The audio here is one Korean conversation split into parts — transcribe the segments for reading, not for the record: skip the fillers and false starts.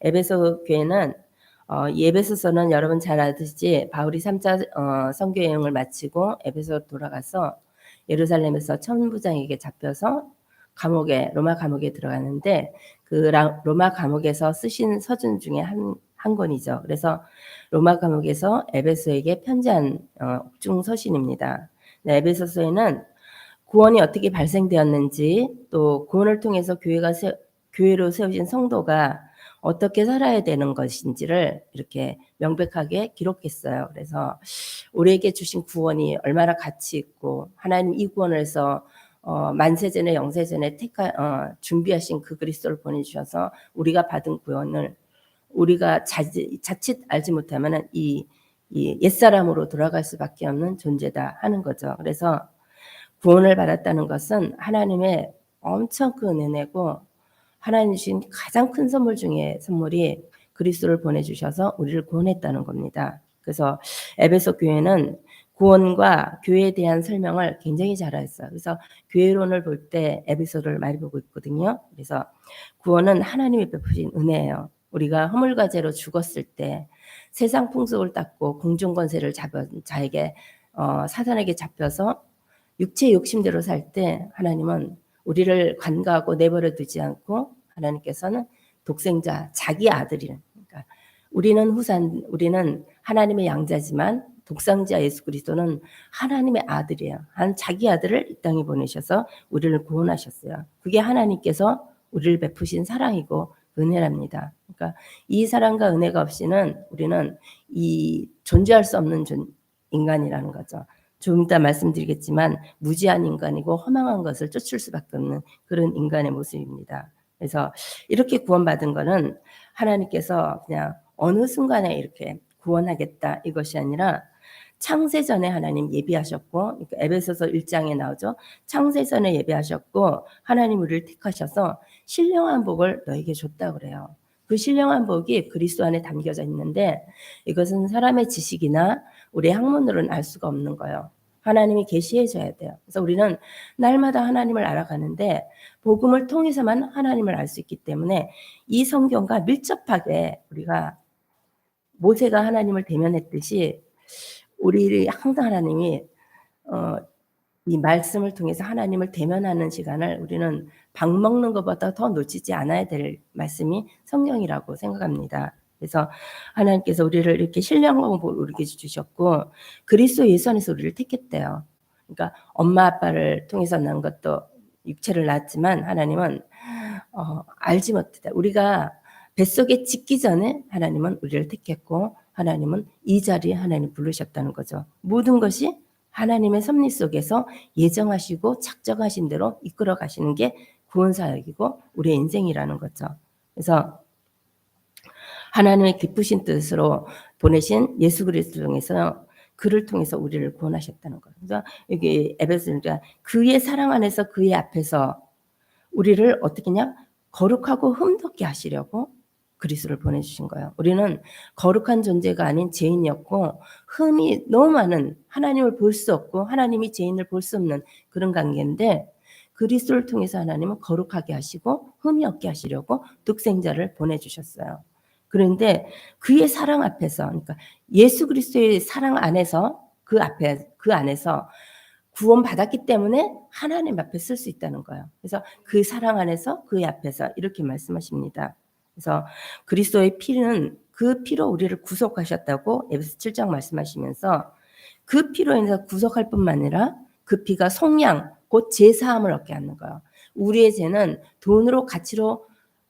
에베소 교회는 이 에베소서는 여러분 잘 아시지 바울이 3차 선교 여행을 마치고 에베소로 돌아가서 예루살렘에서 천부장에게 잡혀서 로마 감옥에 들어가는데 그 로마 감옥에서 쓰신 서준 중에 한 권이죠. 그래서 로마 감옥에서 에베소에게 편지한 옥중 서신입니다. 네, 에베소서에는 구원이 어떻게 발생되었는지, 또 구원을 통해서 교회로 세워진 성도가 어떻게 살아야 되는 것인지를 이렇게 명백하게 기록했어요. 그래서 우리에게 주신 구원이 얼마나 가치 있고, 하나님 이 구원을 해서 만세전에 영세전에 준비하신 그 그리스도를 보내주셔서 우리가 받은 구원을 우리가 자칫 알지 못하면 이 옛사람으로 돌아갈 수밖에 없는 존재다 하는 거죠. 그래서 구원을 받았다는 것은 하나님의 엄청 큰 은혜고, 하나님 주신 가장 큰 선물 중에 선물이 그리스도를 보내주셔서 우리를 구원했다는 겁니다. 그래서 에베소 교회는 구원과 교회에 대한 설명을 굉장히 잘했어요. 그래서 교회론을 볼 때 에베소를 많이 보고 있거든요. 그래서 구원은 하나님이 베푸신 은혜예요. 우리가 허물과 죄로 죽었을 때 세상 풍속을 닦고 공중 권세를 잡은 자에게 사단에게 잡혀서 육체의 욕심대로 살 때 하나님은 우리를 관가하고 내버려 두지 않고 하나님께서는 독생자 자기 아들이는, 그러니까 우리는 하나님의 양자지만 독생자 예수 그리스도는 하나님의 아들이에요. 자기 아들을 이 땅에 보내셔서 우리를 구원하셨어요. 그게 하나님께서 우리를 베푸신 사랑이고 은혜랍니다. 그러니까 이 사랑과 은혜가 없이는 우리는 존재할 수 없는 인간이라는 거죠. 좀 이따 말씀드리겠지만 무지한 인간이고 허망한 것을 쫓을 수밖에 없는 그런 인간의 모습입니다. 그래서 이렇게 구원받은 거는 하나님께서 그냥 어느 순간에 이렇게 구원하겠다 이것이 아니라 창세전에 하나님 예비하셨고, 그러니까 에베소서 1장에 나오죠. 창세전에 예비하셨고 하나님 우리를 택하셔서 신령한 복을 너에게 줬다 그래요. 그 신령한 복이 그리스도 안에 담겨져 있는데 이것은 사람의 지식이나 우리의 학문으로는 알 수가 없는 거예요. 하나님이 계시해 줘야 돼요. 그래서 우리는 날마다 하나님을 알아가는데 복음을 통해서만 하나님을 알 수 있기 때문에 이 성경과 밀접하게 우리가 모세가 하나님을 대면했듯이 우리 항상 하나님이 이 말씀을 통해서 하나님을 대면하는 시간을 우리는 밥 먹는 것보다 더 놓치지 않아야 될 말씀이 성경이라고 생각합니다. 그래서 하나님께서 우리를 이렇게 신령한 복을 우리에게 주셨고 그리스도 예수 안에서 우리를 택했대요. 그러니까 엄마 아빠를 통해서 난 것도 육체를 낳았지만 하나님은 알지 못하다. 우리가 뱃속에 짓기 전에 하나님은 우리를 택했고 하나님은 이 자리에 하나님 부르셨다는 거죠. 모든 것이 하나님의 섭리 속에서 예정하시고 작정하신 대로 이끌어 가시는 게 구원 사역이고 우리의 인생이라는 거죠. 그래서 하나님의 기쁘신 뜻으로 보내신 예수 그리스도 통해서 그를 통해서 우리를 구원하셨다는 거예요. 그래서 여기 에베소니까 그의 사랑 안에서 그의 앞에서 우리를 어떻게냐 거룩하고 흠없게 하시려고 그리스도를 보내주신 거예요. 우리는 거룩한 존재가 아닌 죄인이었고 흠이 너무 많은 하나님을 볼 수 없고 하나님이 죄인을 볼 수 없는 그런 관계인데 그리스도를 통해서 하나님은 거룩하게 하시고 흠이 없게 하시려고 독생자를 보내주셨어요. 그런데 그의 사랑 앞에서, 그러니까 예수 그리스도의 사랑 안에서 그 안에서 구원받았기 때문에 하나님 앞에 쓸 수 있다는 거예요. 그래서 그 사랑 안에서 그의 앞에서 이렇게 말씀하십니다. 그래서 그리스도의 피는 그 피로 우리를 구속하셨다고 에베소 7장 말씀하시면서 그 피로 인해서 구속할 뿐만 아니라 그 피가 속량 곧 제사함을 얻게 하는 거예요. 우리의 죄는 돈으로 가치로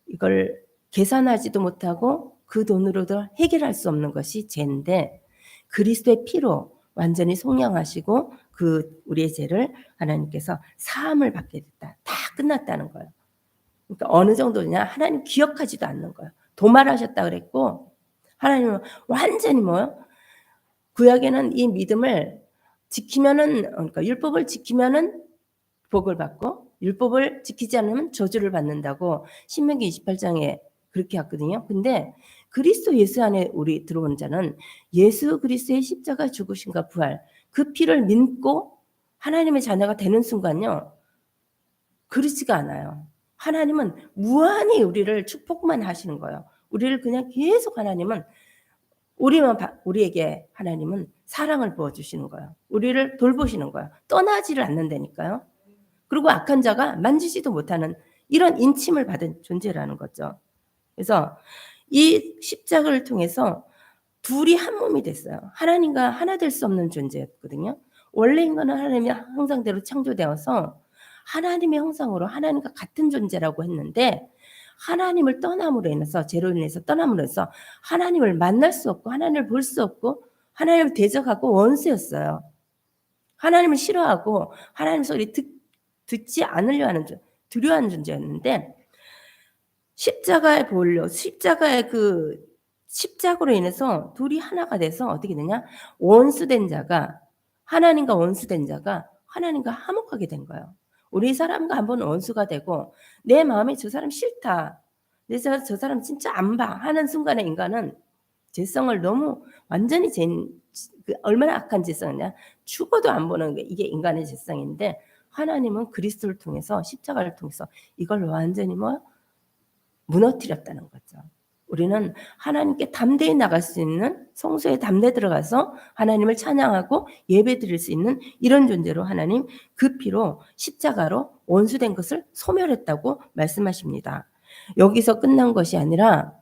이걸 계산하지도 못하고 그 돈으로도 해결할 수 없는 것이 죄인데 그리스도의 피로 완전히 속량하시고 그 우리의 죄를 하나님께서 사함을 받게 됐다. 다 끝났다는 거예요. 그러니까 어느 정도냐 하나님 기억하지도 않는 거예요. 도말하셨다 그랬고 하나님은 완전히 뭐요? 구약에는 이 믿음을 지키면은 그러니까 율법을 지키면은 복을 받고 율법을 지키지 않으면 저주를 받는다고 신명기 28장에 그렇게 했거든요. 근데 그리스도 예수 안에 우리 들어온 자는 예수 그리스도의 십자가 죽으심과 부활 그 피를 믿고 하나님의 자녀가 되는 순간요. 그렇지가 않아요. 하나님은 무한히 우리를 축복만 하시는 거예요. 우리를 그냥 계속 하나님은 우리에게 하나님은 사랑을 부어주시는 거예요. 우리를 돌보시는 거예요. 떠나지를 않는다니까요. 그리고 악한 자가 만지지도 못하는 이런 인침을 받은 존재라는 거죠. 그래서 이 십자가를 통해서 둘이 한 몸이 됐어요. 하나님과 하나 될 수 없는 존재였거든요. 원래 인간은 하나님의 형상대로 창조되어서 하나님의 형상으로 하나님과 같은 존재라고 했는데 하나님을 떠남으로 인해서 죄로 인해서 떠남으로 해서 하나님을 만날 수 없고 하나님을 볼 수 없고 하나님을 대적하고 원수였어요. 하나님을 싫어하고 하나님 소리 듣지 않으려 하는 두려워하는 존재였는데 십자가의 보혈로 십자가로 인해서 둘이 하나가 돼서 어떻게 되냐? 원수된 자가 하나님과 원수된 자가 하나님과 화목하게 된 거예요. 우리 사람과 한번 원수가 되고 내 마음에 저 사람 싫다. 저 사람 진짜 안 봐. 하는 순간에 인간은 죄성을 너무 완전히 얼마나 악한 죄성이냐. 죽어도 안 보는 게 이게 인간의 죄성인데 하나님은 그리스도를 통해서 십자가를 통해서 이걸 완전히 무너뜨렸다는 거죠. 우리는 하나님께 담대히 나갈 수 있는 성소에 담대 들어가서 하나님을 찬양하고 예배드릴 수 있는 이런 존재로 하나님 그 피로 십자가로 원수된 것을 소멸했다고 말씀하십니다. 여기서 끝난 것이 아니라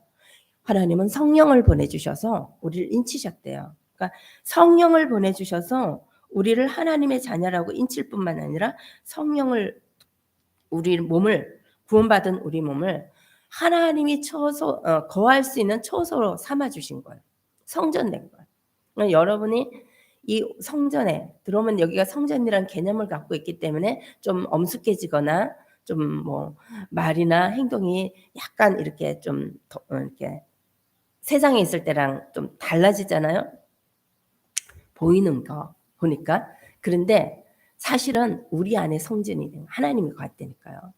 하나님은 성령을 보내주셔서 우리를 인치셨대요. 그러니까 성령을 보내주셔서 우리를 하나님의 자녀라고 인칠 뿐만 아니라 성령을 우리 몸을 구원받은 우리 몸을 하나님이 거할 수 있는 처소로 삼아주신 거예요. 성전된 거예요. 그러니까 여러분이 이 성전에 들어오면 여기가 성전이라는 개념을 갖고 있기 때문에 좀 엄숙해지거나 좀 말이나 행동이 약간 이렇게 좀 이렇게 세상에 있을 때랑 좀 달라지잖아요. 보이는 거 보니까. 그런데 사실은 우리 안에 성전이 하나님이 거했다니까요.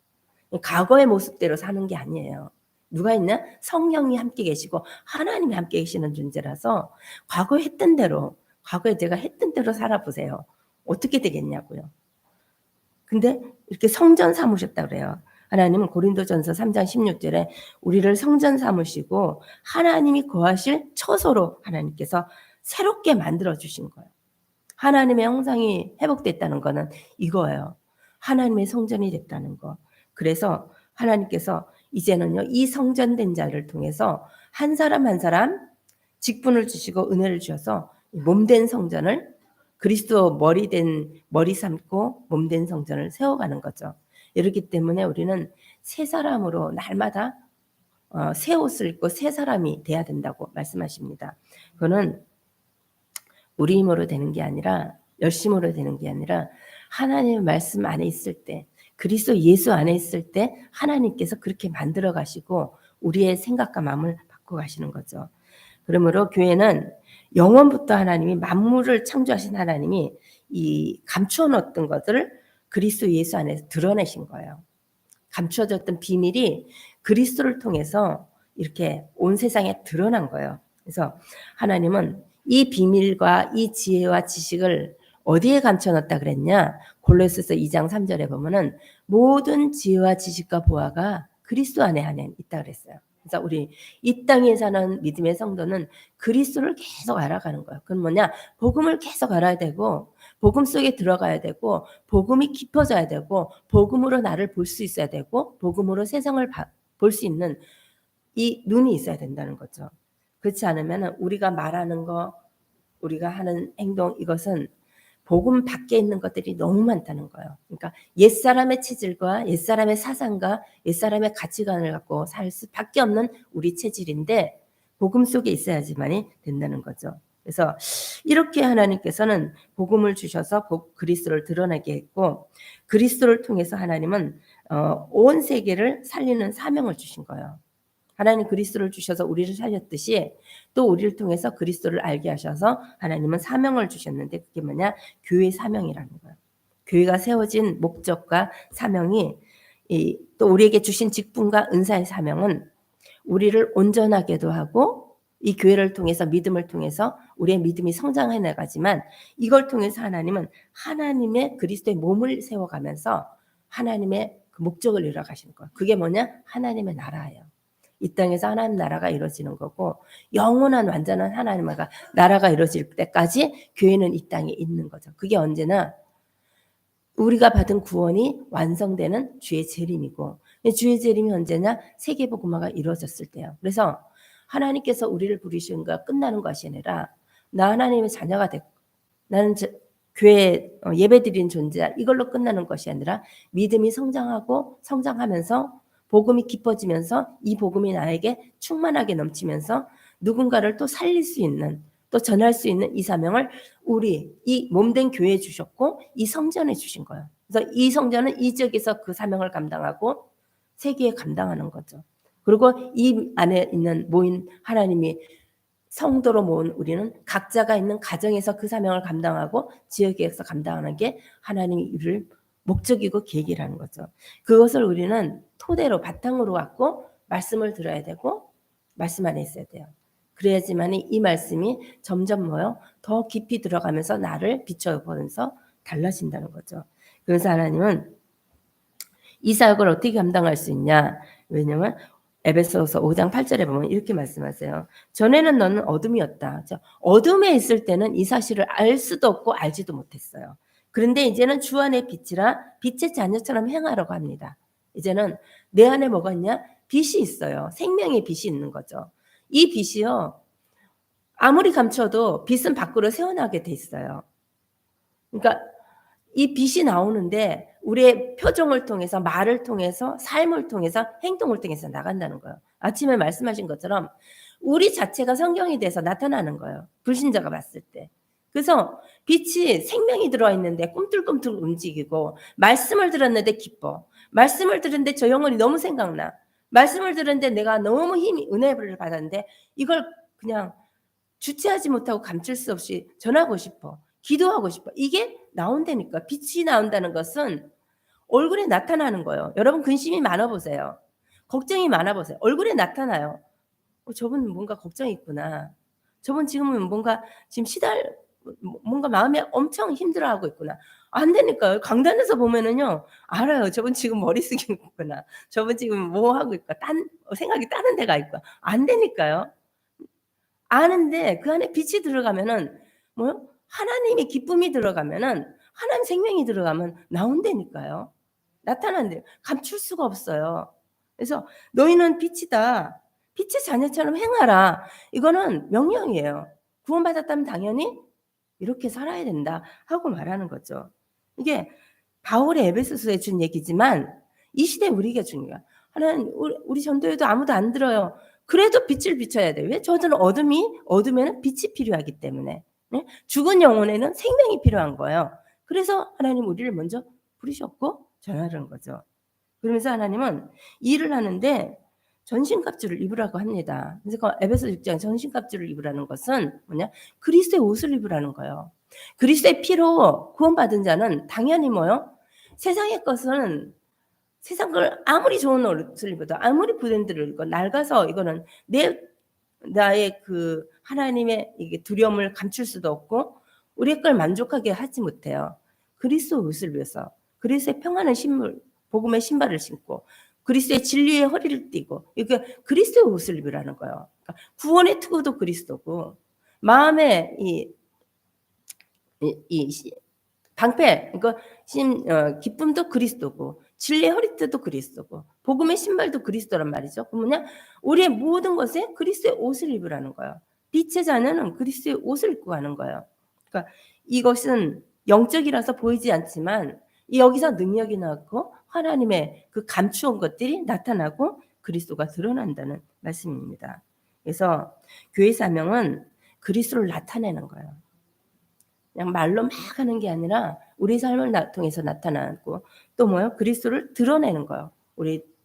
과거의 모습대로 사는 게 아니에요. 누가 있냐? 성령이 함께 계시고 하나님이 함께 계시는 존재라서 과거에 제가 했던 대로 살아보세요. 어떻게 되겠냐고요. 근데 이렇게 성전 삼으셨다 그래요. 하나님은 고린도전서 3장 16절에 우리를 성전 삼으시고 하나님이 거하실 처소로 하나님께서 새롭게 만들어 주신 거예요. 하나님의 형상이 회복됐다는 거는 이거예요. 하나님의 성전이 됐다는 거. 그래서 하나님께서 이제는요, 이 성전된 자를 통해서 한 사람 한 사람 직분을 주시고 은혜를 주셔서 몸된 성전을 그리스도 머리 삼고 몸된 성전을 세워가는 거죠. 이렇기 때문에 우리는 새 사람으로 날마다 새 옷을 입고 새 사람이 돼야 된다고 말씀하십니다. 그거는 우리 힘으로 되는 게 아니라 열심으로 되는 게 아니라 하나님의 말씀 안에 있을 때 그리스도 예수 안에 있을 때 하나님께서 그렇게 만들어 가시고 우리의 생각과 마음을 바꿔 가시는 거죠. 그러므로 교회는 영원부터 하나님이 만물을 창조하신 하나님이 이 감추어 놓았던 것들을 그리스도 예수 안에서 드러내신 거예요. 감추어졌던 비밀이 그리스도를 통해서 이렇게 온 세상에 드러난 거예요. 그래서 하나님은 이 비밀과 이 지혜와 지식을 어디에 감춰놨다 그랬냐? 골로새서 2장 3절에 보면은 모든 지혜와 지식과 보화가 그리스도 안에 있다 그랬어요. 그래서 우리 이 땅에 사는 믿음의 성도는 그리스도를 계속 알아가는 거예요. 그건 뭐냐? 복음을 계속 알아야 되고 복음 속에 들어가야 되고 복음이 깊어져야 되고 복음으로 나를 볼 수 있어야 되고 복음으로 세상을 볼 수 있는 이 눈이 있어야 된다는 거죠. 그렇지 않으면 우리가 말하는 거 우리가 하는 행동 이것은 복음 밖에 있는 것들이 너무 많다는 거예요. 그러니까 옛사람의 체질과 옛사람의 사상과 옛사람의 가치관을 갖고 살 수밖에 없는 우리 체질인데 복음 속에 있어야지만이 된다는 거죠. 그래서 이렇게 하나님께서는 복음을 주셔서 그리스도를 드러내게 했고 그리스도를 통해서 하나님은 온 세계를 살리는 사명을 주신 거예요. 하나님 그리스도를 주셔서 우리를 살렸듯이 또 우리를 통해서 그리스도를 알게 하셔서 하나님은 사명을 주셨는데 그게 뭐냐? 교회 사명이라는 거예요. 교회가 세워진 목적과 사명이 또 우리에게 주신 직분과 은사의 사명은 우리를 온전하게도 하고 이 교회를 통해서 믿음을 통해서 우리의 믿음이 성장해 나가지만 이걸 통해서 하나님은 하나님의 그리스도의 몸을 세워가면서 하나님의 그 목적을 이뤄가시는 거예요. 그게 뭐냐? 하나님의 나라예요. 이 땅에서 하나님 나라가 이루어지는 거고, 영원한 완전한 하나님 나라가 이루어질 때까지 교회는 이 땅에 있는 거죠. 그게 언제나 우리가 받은 구원이 완성되는 주의 재림이고, 주의 재림이 언제나 세계복음화가 이루어졌을 때요. 그래서 하나님께서 우리를 부르신 거 끝나는 것이 아니라 나 하나님의 자녀가 됐고 나는 교회 예배드리는 존재야, 이걸로 끝나는 것이 아니라 믿음이 성장하고 성장하면서 복음이 깊어지면서 이 복음이 나에게 충만하게 넘치면서 누군가를 또 살릴 수 있는, 또 전할 수 있는 이 사명을 우리 이 몸된 교회에 주셨고 이 성전에 주신 거예요. 그래서 이 성전은 이 지역에서 그 사명을 감당하고 세계에 감당하는 거죠. 그리고 이 안에 있는 모인 하나님이 성도로 모은 우리는 각자가 있는 가정에서 그 사명을 감당하고 지역에서 감당하는 게 하나님이 이룰 목적이고 계획이라는 거죠. 그것을 우리는 토대로 바탕으로 갖고 말씀을 들어야 되고 말씀 안에 있어야 돼요. 그래야지만 이 말씀이 점점 더 깊이 들어가면서 나를 비춰보면서 달라진다는 거죠. 그래서 하나님은 이 사역을 어떻게 감당할 수 있냐? 왜냐면 에베소서 5장 8절에 보면 이렇게 말씀하세요. 전에는 너는 어둠이었다. 어둠에 있을 때는 이 사실을 알 수도 없고 알지도 못했어요. 그런데 이제는 주 안의 빛이라 빛의 자녀처럼 행하라고 합니다. 이제는 내 안에 뭐가 있냐? 빛이 있어요. 생명의 빛이 있는 거죠. 이 빛이요, 아무리 감춰도 빛은 밖으로 새어나게 돼 있어요. 그러니까 이 빛이 나오는데 우리의 표정을 통해서, 말을 통해서, 삶을 통해서, 행동을 통해서 나간다는 거예요. 아침에 말씀하신 것처럼 우리 자체가 성경에 대해서 나타나는 거예요. 불신자가 봤을 때. 그래서 빛이 생명이 들어와 있는데 꿈틀꿈틀 움직이고, 말씀을 들었는데 기뻐. 말씀을 들었는데 저 영혼이 너무 생각나. 말씀을 들었는데 내가 너무 은혜를 받았는데 이걸 그냥 주체하지 못하고 감출 수 없이 전하고 싶어. 기도하고 싶어. 이게 나온다니까. 빛이 나온다는 것은 얼굴에 나타나는 거예요. 여러분 근심이 많아 보세요. 걱정이 많아 보세요. 얼굴에 나타나요. 저분 뭔가 걱정이 있구나. 저분 지금은 뭔가 지금 뭔가 마음에 엄청 힘들어하고 있구나. 안 되니까요. 강단에서 보면은요, 알아요. 저분 지금 머리 쓰고 있구나. 저분 지금 뭐 하고 있구나. 생각이 다른 데가 있구나. 안 되니까요. 아는데 그 안에 빛이 들어가면은 하나님의 기쁨이 들어가면은, 하나님 생명이 들어가면 나온다니까요. 나타난대요. 감출 수가 없어요. 그래서 너희는 빛이다. 빛의 자녀처럼 행하라. 이거는 명령이에요. 구원받았다면 당연히 이렇게 살아야 된다 하고 말하는 거죠. 이게 바울의 에베소서에 준 얘기지만 이 시대에 우리에게 중요해요. 하나님, 우리 전도회도 아무도 안 들어요. 그래도 빛을 비춰야 돼요. 왜? 저들은 어둠에는 빛이 필요하기 때문에. 네? 죽은 영혼에는 생명이 필요한 거예요. 그래서 하나님 우리를 먼저 부르셨고 전하는 거죠. 그러면서 하나님은 일을 하는데 전신갑주를 입으라고 합니다. 그래서 에베소 6장 전신갑주를 입으라는 것은 뭐냐? 그리스도의 옷을 입으라는 거예요. 그리스도의 피로 구원받은 자는 당연히 세상의 것은, 세상 걸 아무리 좋은 옷을 입어도, 아무리 브랜드를 입고 낡아서 이거는 나의 그 하나님의 이게 두려움을 감출 수도 없고 우리의 걸 만족하게 하지 못해요. 그리스도 옷을 입어서 그리스도의 평안의 복음의 신발을 신고 그리스도의 진리의 허리를 띠고, 이게 그리스도의 옷을 입으라는 거예요. 그러니까 구원의 투구도 그리스도고, 마음의 방패, 기쁨도 그리스도고, 진리의 허리띠도 그리스도고, 복음의 신발도 그리스도란 말이죠. 그 뭐냐? 우리의 모든 것에 그리스도의 옷을 입으라는 거예요. 빛의 자녀는 그리스도의 옷을 입고 가는 거예요. 그러니까 이것은 영적이라서 보이지 않지만 여기서 능력이 나고 하나님의 그 감추온 것들이 나타나고 그리스도가 드러난다는 말씀입니다. 그래서 교회 사명은 그리스도를 나타내는 거예요. 그냥 말로 막 하는 게 아니라 우리 삶을 통해서 나타나고, 또 그리스도를 드러내는 거예요.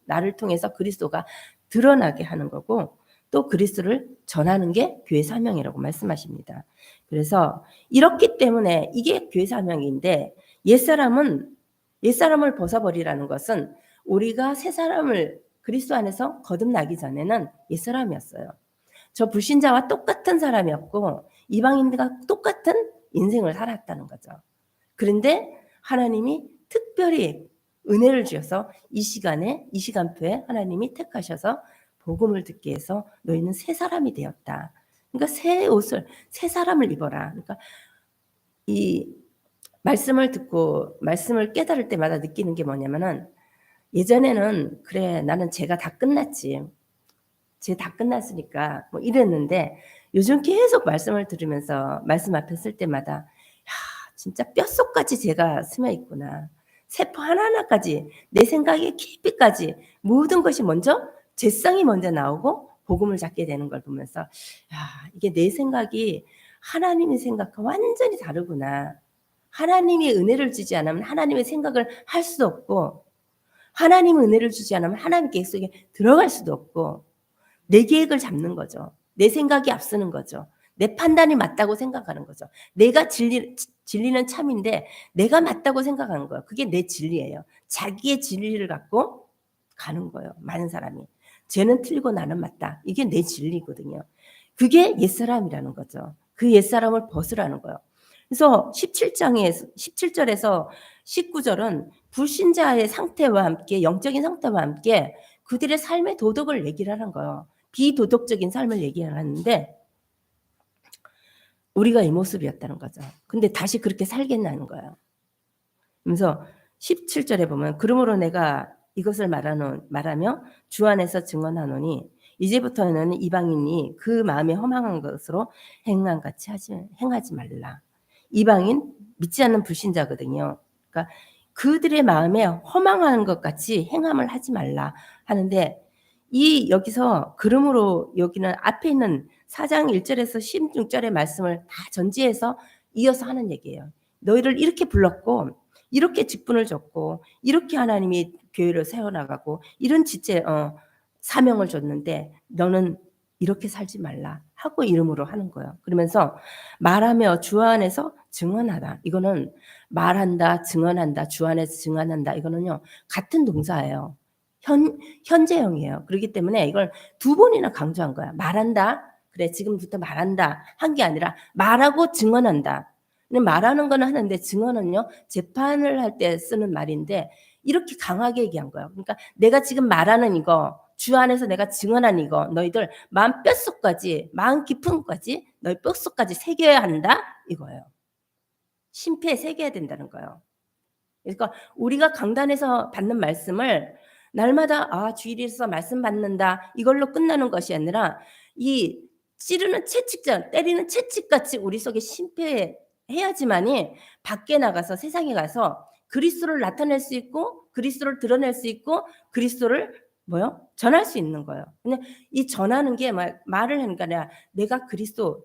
나를 통해서 그리스도가 드러나게 하는 거고, 또 그리스도를 전하는 게 교회 사명이라고 말씀하십니다. 그래서 이렇기 때문에 이게 교회 사명인데, 옛사람을 벗어버리라는 것은 우리가 새 사람을 그리스도 안에서 거듭나기 전에는 옛사람이었어요. 저 불신자와 똑같은 사람이었고 이방인들과 똑같은 인생을 살았다는 거죠. 그런데 하나님이 특별히 은혜를 주셔서 이 시간표에 하나님이 택하셔서 복음을 듣기 위해서 너희는 새 사람이 되었다. 그러니까 새 옷을, 새 사람을 입어라. 그러니까 이 말씀을 듣고 말씀을 깨달을 때마다 느끼는 게 뭐냐면은, 예전에는 그래 나는 죄가 다 끝났지, 죄 다 끝났으니까 뭐 이랬는데, 요즘 계속 말씀을 들으면서 말씀 앞에 쓸 때마다 야 진짜 뼛속까지 죄가 스며 있구나. 세포 하나하나까지, 내 생각의 깊이까지 모든 것이 먼저 죄성이 먼저 나오고 복음을 잡게 되는 걸 보면서 야 이게 내 생각이 하나님의 생각과 완전히 다르구나. 하나님이 은혜를 주지 않으면 하나님의 생각을 할 수도 없고, 하나님의 은혜를 주지 않으면 하나님 계획 속에 들어갈 수도 없고, 내 계획을 잡는 거죠. 내 생각이 앞서는 거죠. 내 판단이 맞다고 생각하는 거죠. 내가 진리는 참인데 내가 맞다고 생각하는 거예요. 그게 내 진리예요. 자기의 진리를 갖고 가는 거예요. 많은 사람이. 쟤는 틀리고 나는 맞다. 이게 내 진리거든요. 그게 옛사람이라는 거죠. 그 옛사람을 벗으라는 거예요. 그래서 17절에서 19절은 불신자의 상태와 함께, 영적인 상태와 함께 그들의 삶의 도덕을 얘기를 하는 거예요. 비도덕적인 삶을 얘기를 하는데, 우리가 이 모습이었다는 거죠. 근데 다시 그렇게 살겠다는 거예요. 그래서 17절에 보면 그러므로 내가 이것을 말하며 주 안에서 증언하노니 이제부터는 이방인이 그 마음에 허망한 것으로 행함같이 행하지 말라. 이방인, 믿지 않는 불신자거든요. 그러니까 그들의 마음에 허망한 것 같이 행함을 하지 말라 하는데, 이 여기서 그러므로 여기는 앞에 있는 4장 1절에서 16절의 말씀을 다 전제해서 이어서 하는 얘기예요. 너희를 이렇게 불렀고 이렇게 직분을 줬고 이렇게 하나님이 교회를 세워나가고 이런 사명을 줬는데 너는 이렇게 살지 말라 하고 이름으로 하는 거예요. 그러면서 말하며 주 안에서 증언하다. 이거는 말한다, 증언한다, 주 안에서 증언한다. 이거는요 같은 동사예요. 현재형이에요. 그렇기 때문에 이걸 두 번이나 강조한 거야. 말한다. 그래 지금부터 말한다 한 게 아니라 말하고 증언한다. 말하는 건 하는데 증언은요 재판을 할 때 쓰는 말인데 이렇게 강하게 얘기한 거예요. 그러니까 내가 지금 말하는 이거, 주 안에서 내가 증언한 이거 너희들 마음 뼛속까지, 마음 깊은까지 너희 뼛속까지 새겨야 한다 이거예요. 심폐에 새겨야 된다는 거예요. 그러니까 우리가 강단에서 받는 말씀을 날마다 주일에서 말씀 받는다 이걸로 끝나는 것이 아니라 이 찌르는 채찍전, 때리는 채찍같이 우리 속에 심폐해야지만이 밖에 나가서 세상에 가서 그리스도를 나타낼 수 있고 그리스도를 드러낼 수 있고 그리스도를 전할 수 있는 거예요. 그냥 이 전하는 게 말을 하니까 내가 그리스도,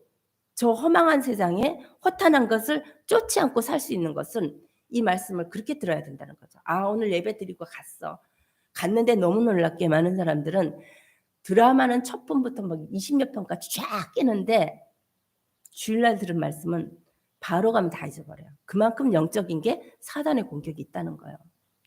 저 허망한 세상에 허탄한 것을 쫓지 않고 살 수 있는 것은 이 말씀을 그렇게 들어야 된다는 거죠. 오늘 예배 드리고 갔는데 너무 놀랍게 많은 사람들은 드라마는 첫 번부터 막 20몇 편까지 쫙 깨는데 주일날 들은 말씀은 바로 가면 다 잊어버려요. 그만큼 영적인 게 사단의 공격이 있다는 거예요.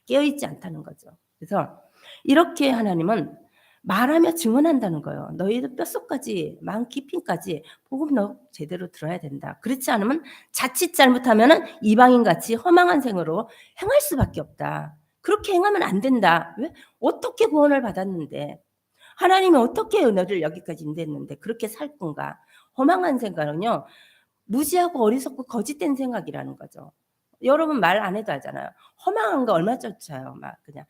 깨어있지 않다는 거죠. 그래서 이렇게 하나님은 말하며 증언한다는 거예요. 너희도 뼛속까지, 마음 깊이까지 복음 너 제대로 들어야 된다. 그렇지 않으면 자칫 잘못하면은 이방인같이 허망한 생으로 행할 수밖에 없다. 그렇게 행하면 안 된다. 왜? 어떻게 구원을 받았는데, 하나님이 어떻게 너를 여기까지 인도했는데 그렇게 살 건가? 허망한 생각은요 무지하고 어리석고 거짓된 생각이라는 거죠. 여러분 말 안 해도 알잖아요. 허망한 거 얼마 쫓아요. 막 그냥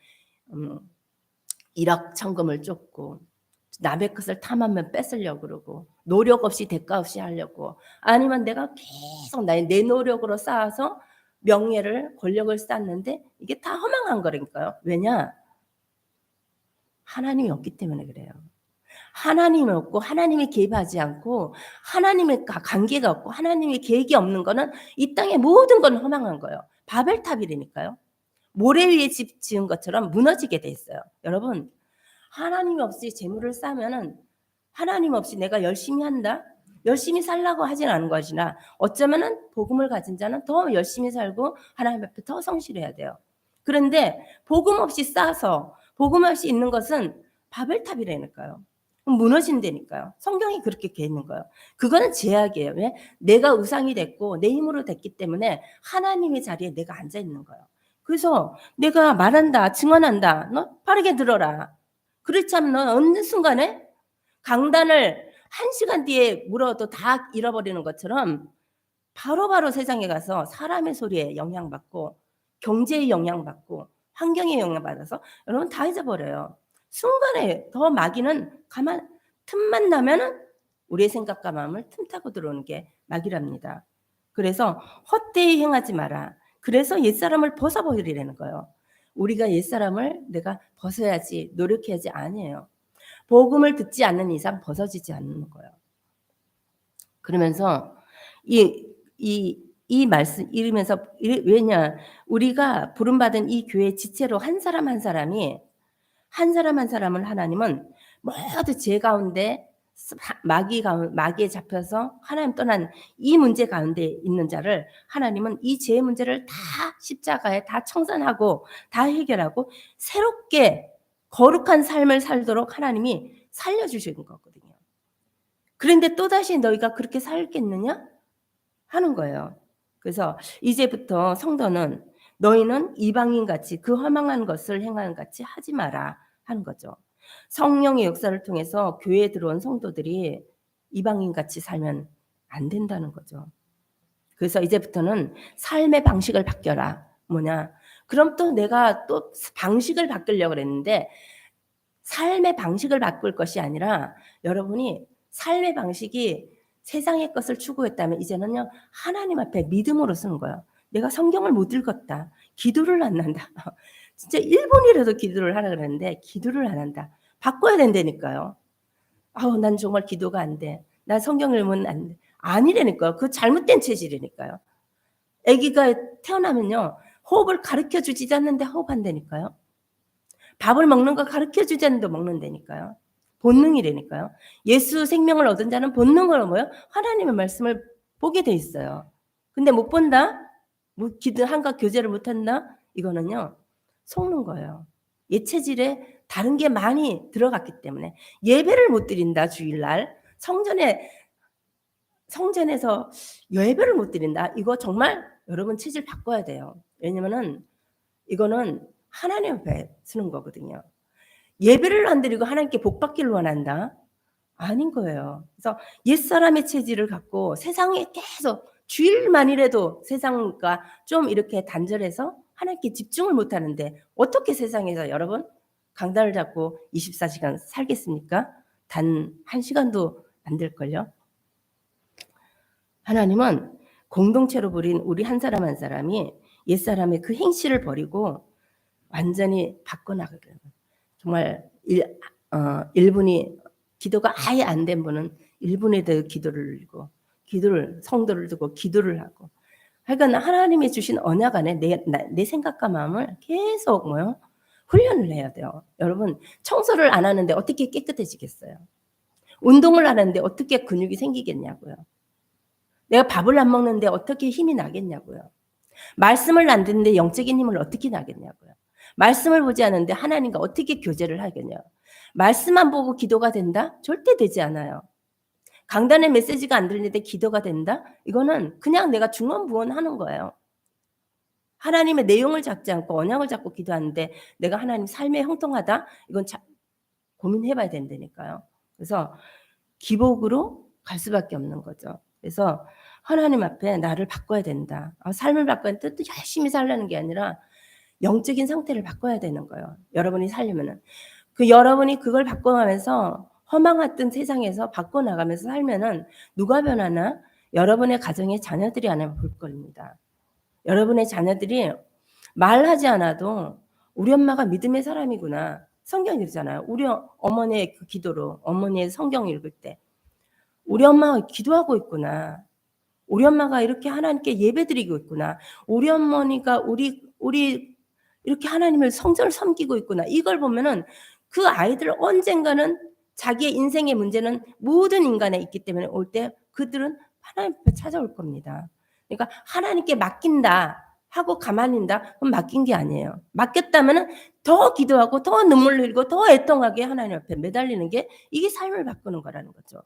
일확천금을 쫓고 남의 것을 탐하면 뺏으려고 그러고 노력 없이 대가 없이 하려고, 아니면 내가 계속 내 노력으로 쌓아서 명예를, 권력을 쌓았는데 이게 다 허망한 거라니까요. 왜냐? 하나님이 없기 때문에 그래요. 하나님이 없고 하나님이 개입하지 않고 하나님의 관계가 없고 하나님의 계획이 없는 거는 이 땅의 모든 건 허망한 거예요. 바벨탑이라니까요. 모래 위에 집 지은 것처럼 무너지게 돼 있어요. 여러분, 하나님이 없이 재물을 쌓으면은, 하나님 없이 내가 열심히 한다, 열심히 살라고 하진 않은 것이나 어쩌면은 복음을 가진 자는 더 열심히 살고 하나님 앞에 더 성실해야 돼요. 그런데 복음 없이 쌓아서 복음 없이 있는 것은 바벨탑이라니까요. 무너진다니까요. 성경이 그렇게 돼 있는 거예요. 그거는 제약이에요. 왜? 내가 우상이 됐고 내 힘으로 됐기 때문에 하나님의 자리에 내가 앉아 있는 거예요. 그래서 내가 말한다, 증언한다, 너 빠르게 들어라. 그렇지 않으면 어느 순간에 강단을 1시간 뒤에 물어도 다 잃어버리는 것처럼 바로바로 세상에 가서 사람의 소리에 영향받고 경제에 영향받고 환경에 영향받아서 여러분 다 잊어버려요. 순간에 더 마귀는 가만 틈만 나면은 우리의 생각과 마음을 틈타고 들어오는 게 마귀랍니다. 그래서 헛되이 행하지 마라. 그래서 옛사람을 벗어버리라는 거예요. 우리가 옛사람을 내가 벗어야지 노력해야지 아니에요. 복음을 듣지 않는 이상 벗어지지 않는 거예요. 그러면서 이 말씀 이러면서 왜냐 우리가 부름받은 이 교회 지체로 한 사람 한 사람이 한 사람 한 사람을 하나님은 모두 죄 가운데 마귀에 잡혀서 하나님 떠난 이 문제 가운데 있는 자를 하나님은 이 죄의 문제를 다 십자가에 다 청산하고 다 해결하고 새롭게 거룩한 삶을 살도록 하나님이 살려주시는 거거든요. 그런데 또다시 너희가 그렇게 살겠느냐? 하는 거예요. 그래서 이제부터 성도는 너희는 이방인같이 그 허망한 것을 행하는 같이 하지 마라 하는 거죠. 성령의 역사를 통해서 교회에 들어온 성도들이 이방인같이 살면 안 된다는 거죠. 그래서 이제부터는 삶의 방식을 바뀌어라. 뭐냐? 그럼 또 내가 또 방식을 바꾸려고 그랬는데 삶의 방식을 바꿀 것이 아니라 여러분이 삶의 방식이 세상의 것을 추구했다면 이제는요 하나님 앞에 믿음으로 쓰는 거예요. 내가 성경을 못 읽었다. 기도를 안 한다. 진짜 1분이라도 기도를 하라 그랬는데 기도를 안 한다. 바꿔야 된다니까요. 아우 난 정말 기도가 안 돼. 난 성경 읽으면 안 돼. 아니라니까요. 그 잘못된 체질이니까요. 아기가 태어나면요 호흡을 가르쳐주지 않는데 호흡한다니까요. 밥을 먹는 거 가르쳐주지 않는데 먹는다니까요. 본능이라니까요. 예수 생명을 얻은 자는 본능으로 뭐요? 하나님의 말씀을 보게 돼 있어요. 근데 못 본다? 기도 한가 교제를 못 한다? 이거는요. 속는 거예요. 옛 체질에 다른 게 많이 들어갔기 때문에 예배를 못 드린다 주일날 성전에서 예배를 못 드린다. 이거 정말 여러분 체질 바꿔야 돼요. 왜냐면은 이거는 하나님 앞에 쓰는 거거든요. 예배를 안 드리고 하나님께 복 받기를 원한다? 아닌 거예요. 그래서 옛사람의 체질을 갖고 세상에 계속 주일만이라도 세상과 좀 이렇게 단절해서 하나님께 집중을 못 하는데 어떻게 세상에서 여러분 강단을 잡고 24시간 살겠습니까? 단 1시간도 안 될걸요? 하나님은 공동체로 부린 우리 한 사람 한 사람이 옛사람의 그 행실을 버리고 완전히 바꿔나가려고. 정말 1분이 기도가 아예 안 된 분은 1분에 대해 기도를 읽고 성도를 두고 기도를 하고 하여간 하나님이 주신 언약 안에 내 생각과 마음을 계속 뭐요? 훈련을 해야 돼요. 여러분 청소를 안 하는데 어떻게 깨끗해지겠어요? 운동을 안 하는데 어떻게 근육이 생기겠냐고요. 내가 밥을 안 먹는데 어떻게 힘이 나겠냐고요. 말씀을 안 듣는데 영적인 힘을 어떻게 나겠냐고요. 말씀을 보지 않는데 하나님과 어떻게 교제를 하겠냐. 말씀만 보고 기도가 된다? 절대 되지 않아요. 강단의 메시지가 안 들리는데 기도가 된다? 이거는 그냥 내가 중언부언하는 거예요. 하나님의 내용을 잡지 않고 언약을 잡고 기도하는데 내가 하나님 삶에 형통하다? 이건 고민해봐야 된다니까요. 그래서 기복으로 갈 수밖에 없는 거죠. 그래서 하나님 앞에 나를 바꿔야 된다. 삶을 바꿔야 또 열심히 살려는 게 아니라 영적인 상태를 바꿔야 되는 거예요. 여러분이 살려면은. 여러분이 그걸 바꿔가면서 허망했던 세상에서 바꿔나가면서 살면은 누가 변하나? 여러분의 가정의 자녀들이 하나 볼 겁니다. 여러분의 자녀들이 말하지 않아도 우리 엄마가 믿음의 사람이구나. 성경이 그러잖아요. 우리 어머니의 그 기도로 어머니의 성경 읽을 때 우리 엄마가 기도하고 있구나. 우리 엄마가 이렇게 하나님께 예배드리고 있구나. 우리 어머니가 우리 이렇게 하나님을 성전을 섬기고 있구나. 이걸 보면은 그 아이들 언젠가는 자기의 인생의 문제는 모든 인간에 있기 때문에 올 때 그들은 하나님 앞에 찾아올 겁니다. 그러니까 하나님께 맡긴다 하고 가만히 있다. 그럼 맡긴 게 아니에요. 맡겼다면은 더 기도하고 더 눈물 흘리고 더 애통하게 하나님 앞에 매달리는 게 이게 삶을 바꾸는 거라는 거죠.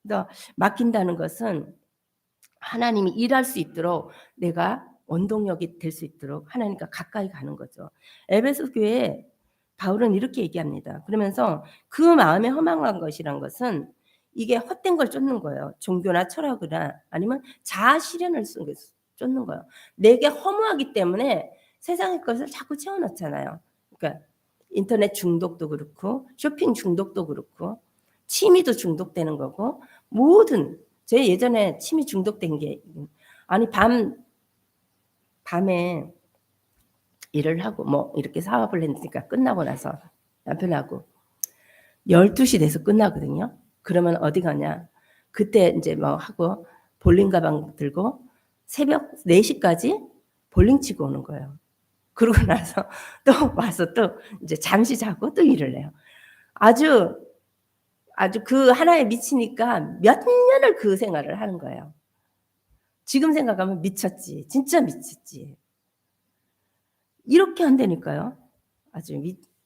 그래서 맡긴다는 것은 하나님이 일할 수 있도록 내가 원동력이 될 수 있도록 하나님과 가까이 가는 거죠. 에베소 교회에 바울은 이렇게 얘기합니다. 그러면서 그 마음에 허망한 것이란 것은 이게 헛된 걸 쫓는 거예요. 종교나 철학이나 아니면 자아 실현을 쫓는 거예요. 내게 허무하기 때문에 세상의 것을 자꾸 채워 넣잖아요. 그러니까 인터넷 중독도 그렇고 쇼핑 중독도 그렇고 취미도 중독되는 거고 모든 제 예전에 취미 중독된 게 아니 밤에 일을 하고 뭐 이렇게 사업을 했으니까 끝나고 나서 남편하고 12시 돼서 끝나거든요. 그러면 어디 가냐? 그때 인제 뭐 하고 볼링 가방 들고 새벽 4시까지 볼링 치고 오는 거예요. 그러고 나서 또 와서 또 인제 잠시 자고 또 일을 해요. 아주, 아주 그 하나에 미치니까 몇 년을 그 생활을 하는 거예요. 지금 생각하면 미쳤지. 진짜 미쳤지. 이렇게 한다니까요. 아주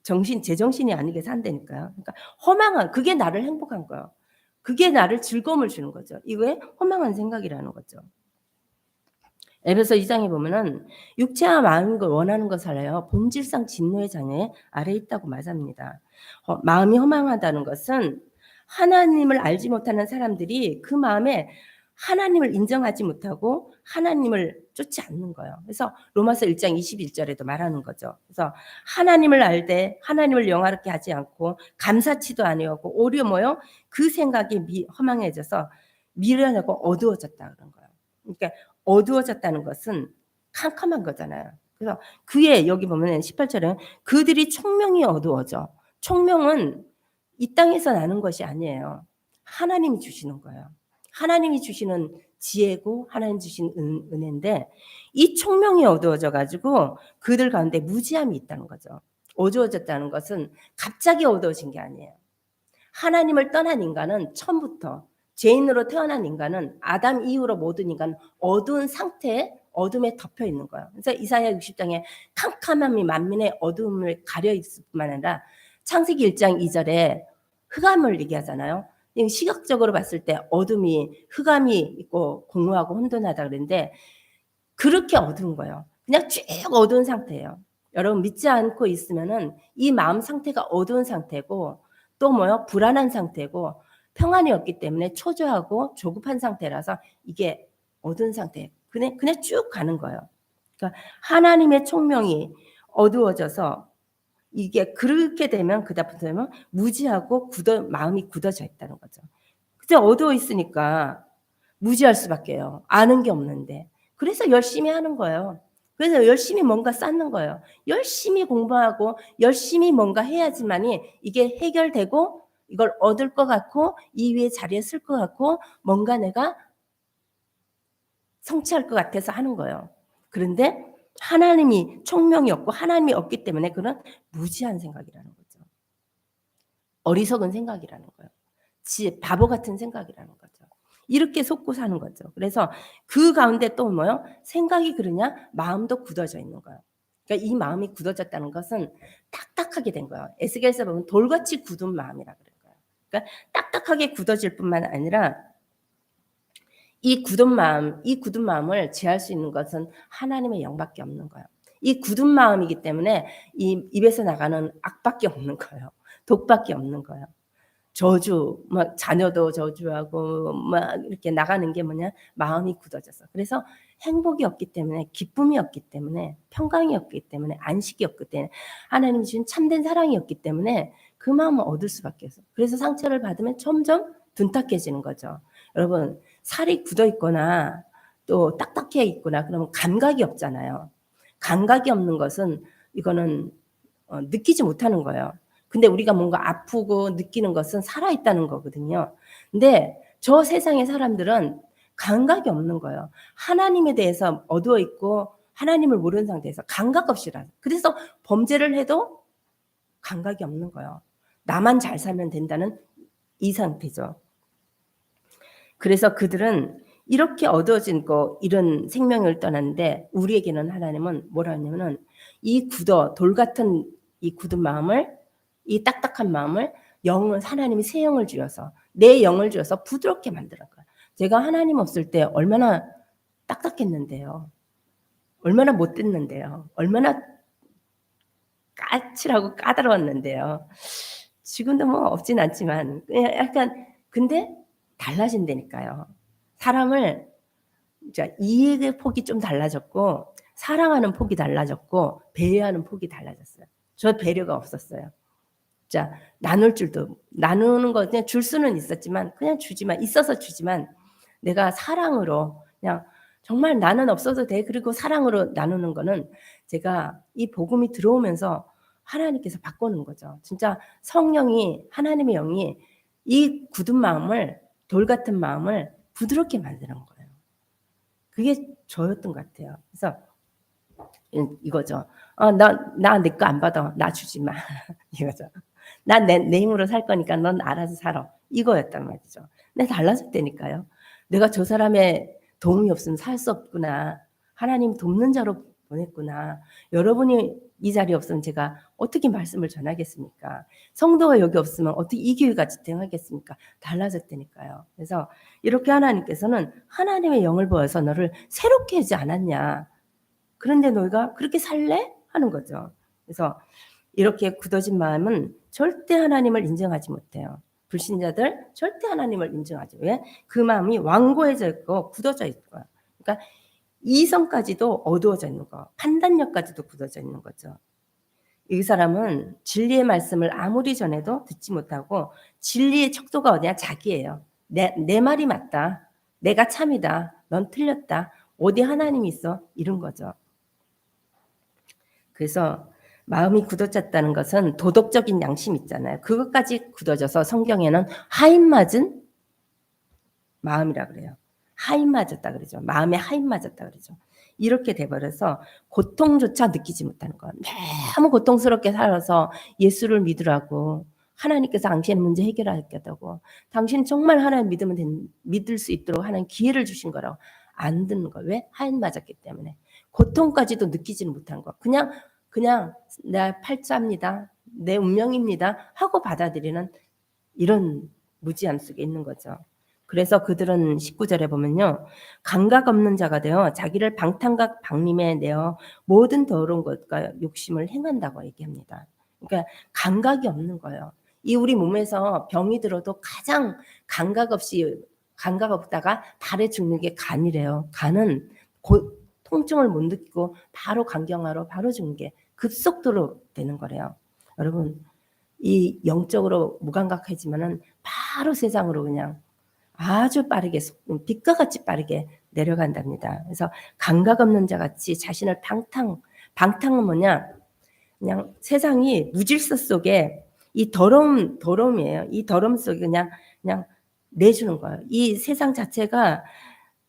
제정신이 아니게 산다니까요. 그러니까 허망한 그게 나를 행복한 거예요. 그게 나를 즐거움을 주는 거죠. 이게 허망한 생각이라는 거죠. 에베소 2장에 보면은 육체와 마음인 걸 원하는 것을요 본질상 진노의 자녀에 아래 있다고 말합니다. 마음이 허망하다는 것은 하나님을 알지 못하는 사람들이 그 마음에 하나님을 인정하지 못하고 하나님을 쫓지 않는 거예요. 그래서 로마서 1장 21절에도 말하는 거죠. 그래서 하나님을 알되 하나님을 영화롭게 하지 않고 감사치도 아니하고 오히려 뭐요? 그 생각이 허망해져서 미련하고 어두워졌다 그런 거예요. 그러니까 어두워졌다는 것은 캄캄한 거잖아요. 그래서 그의 여기 보면 18절에 그들이 총명이 어두워져. 총명은 이 땅에서 나는 것이 아니에요. 하나님이 주시는 거예요. 하나님이 주시는 지혜고 하나님 주신 은혜인데 이 총명이 어두워져 가지고 그들 가운데 무지함이 있다는 거죠. 어두워졌다는 것은 갑자기 어두워진 게 아니에요. 하나님을 떠난 인간은 처음부터 죄인으로 태어난 인간은 아담 이후로 모든 인간은 어두운 상태에 어둠에 덮여 있는 거예요. 그래서 이사야 60장에 캄캄함이 만민의 어둠을 가려 있을 뿐만 아니라 창세기 1장 2절에 흑암을 얘기하잖아요. 시각적으로 봤을 때 어둠이 흑암이 있고 공허하고 혼돈하다 그랬는데 그렇게 어두운 거예요. 그냥 쭉 어두운 상태예요. 여러분 믿지 않고 있으면은 이 마음 상태가 어두운 상태고 또 뭐요? 불안한 상태고 평안이 없기 때문에 초조하고 조급한 상태라서 이게 어두운 상태. 그냥 쭉 가는 거예요. 그러니까 하나님의 총명이 어두워져서 이게 그렇게 되면 그다음부터 되면 무지하고 마음이 굳어져 있다는 거죠. 그때 어두워 있으니까 무지할 수밖에요. 아는 게 없는데. 그래서 열심히 하는 거예요. 그래서 열심히 뭔가 쌓는 거예요. 열심히 공부하고 열심히 뭔가 해야지만이 이게 해결되고 이걸 얻을 것 같고 이 위에 자리에 쓸 것 같고 뭔가 내가 성취할 것 같아서 하는 거예요. 그런데 하나님이 총명이 없고 하나님이 없기 때문에 그런 무지한 생각이라는 거죠. 어리석은 생각이라는 거예요. 바보 같은 생각이라는 거죠. 이렇게 속고 사는 거죠. 그래서 그 가운데 또 뭐요? 생각이 그러냐? 마음도 굳어져 있는 거예요. 그러니까 이 마음이 굳어졌다는 것은 딱딱하게 된 거예요. 에스겔서 보면 돌같이 굳은 마음이라 그런 거예요. 그러니까 딱딱하게 굳어질 뿐만 아니라 이 굳은 마음을 제할 수 있는 것은 하나님의 영밖에 없는 거예요. 이 굳은 마음이기 때문에 이 입에서 나가는 악밖에 없는 거예요. 독밖에 없는 거예요. 저주, 막 자녀도 저주하고 막 이렇게 나가는 게 뭐냐? 마음이 굳어져서. 그래서 행복이 없기 때문에 기쁨이 없기 때문에 평강이 없기 때문에 안식이 없기 때문에 하나님이 주신 참된 사랑이 없기 때문에 그 마음을 얻을 수밖에 없어요. 그래서 상처를 받으면 점점 둔탁해지는 거죠. 여러분 살이 굳어 있거나 또 딱딱해 있거나 그러면 감각이 없잖아요. 감각이 없는 것은 이거는 느끼지 못하는 거예요. 근데 우리가 뭔가 아프고 느끼는 것은 살아있다는 거거든요. 근데 저 세상의 사람들은 감각이 없는 거예요. 하나님에 대해서 어두워 있고 하나님을 모르는 상태에서 감각 없이 살아요. 그래서 범죄를 해도 감각이 없는 거예요. 나만 잘 살면 된다는 이 상태죠. 그래서 그들은 이렇게 어두워진 이런 생명을 떠났는데 우리에게는 하나님은 뭐라 하냐면은 이 돌 같은 이 굳은 마음을 이 딱딱한 마음을 하나님이 새 영을 주어서 내 영을 주어서 부드럽게 만드는 거예요. 제가 하나님 없을 때 얼마나 딱딱했는데요. 얼마나 못 됐는데요. 얼마나 까칠하고 까다로웠는데요. 지금도 뭐 없진 않지만 그냥 약간 근데 달라진다니까요. 사람을 자 이해의 폭이 좀 달라졌고 사랑하는 폭이 달라졌고 배려하는 폭이 달라졌어요. 저 배려가 없었어요. 자 나눌 줄도 나누는 거 그냥 줄 수는 있었지만 그냥 주지만 있어서 주지만 내가 사랑으로 그냥 정말 나는 없어도 돼. 그리고 사랑으로 나누는 거는 제가 이 복음이 들어오면서 하나님께서 바꾸는 거죠. 진짜 성령이 하나님의 영이 이 굳은 마음을 돌 같은 마음을 부드럽게 만드는 거예요. 그게 저였던 것 같아요. 그래서 이거죠. 나 내 거 안 받아. 나 주지 마. 이거죠. 난 내 힘으로 살 거니까 넌 알아서 살아. 이거였단 말이죠. 근데 달라졌다니까요. 내가 저 사람의 도움이 없으면 살 수 없구나. 하나님 돕는 자로 보냈구나. 여러분이 이 자리에 없으면 제가 어떻게 말씀을 전하겠습니까? 성도가 여기 없으면 어떻게 이 교회가 지탱하겠습니까? 달라졌다니까요. 그래서 이렇게 하나님께서는 하나님의 영을 보여서 너를 새롭게 하지 않았냐. 그런데 너희가 그렇게 살래? 하는 거죠. 그래서 이렇게 굳어진 마음은 절대 하나님을 인정하지 못해요. 불신자들 절대 하나님을 인정하지. 왜? 그 마음이 완고해져 있고 굳어져 있고요. 그러니까 이성까지도 어두워져 있는 거, 판단력까지도 굳어져 있는 거죠. 이 사람은 진리의 말씀을 아무리 전해도 듣지 못하고 진리의 척도가 어디냐? 자기예요. 내 말이 맞다. 내가 참이다. 넌 틀렸다. 어디 하나님이 있어? 이런 거죠. 그래서 마음이 굳어졌다는 것은 도덕적인 양심 있잖아요. 그것까지 굳어져서 성경에는 하인 맞은 마음이라 그래요. 하인 맞았다 그러죠. 마음에 하인 맞았다 그러죠. 이렇게 돼버려서 고통조차 느끼지 못하는 거예요. 너무 고통스럽게 살아서 예수를 믿으라고 하나님께서 당신의 문제 해결하겠다고 당신 정말 하나님 믿을 수 있도록 하나님 기회를 주신 거라고 안 듣는 거예요. 왜? 하인 맞았기 때문에. 고통까지도 느끼지는 못한 거. 그냥 내 팔자입니다. 내 운명입니다. 하고 받아들이는 이런 무지함 속에 있는 거죠. 그래서 그들은 19절에 보면요. 감각 없는 자가 되어 자기를 방탕과 방림에 내어 모든 더러운 것과 욕심을 행한다고 얘기합니다. 그러니까 감각이 없는 거예요. 이 우리 몸에서 병이 들어도 가장 감각 없다가 발에 죽는 게 간이래요. 간은 통증을 못 느끼고 바로 간경화로 바로 죽는 게 급속도로 되는 거래요. 여러분 이 영적으로 무감각해지면은 바로 세상으로 그냥 아주 빠르게 빛과 같이 빠르게 내려간답니다. 그래서 감각 없는 자 같이 자신을 방탕은 뭐냐? 그냥 세상이 무질서 속에 이 더러움이에요. 이 더러움 속에 그냥 내주는 거예요. 이 세상 자체가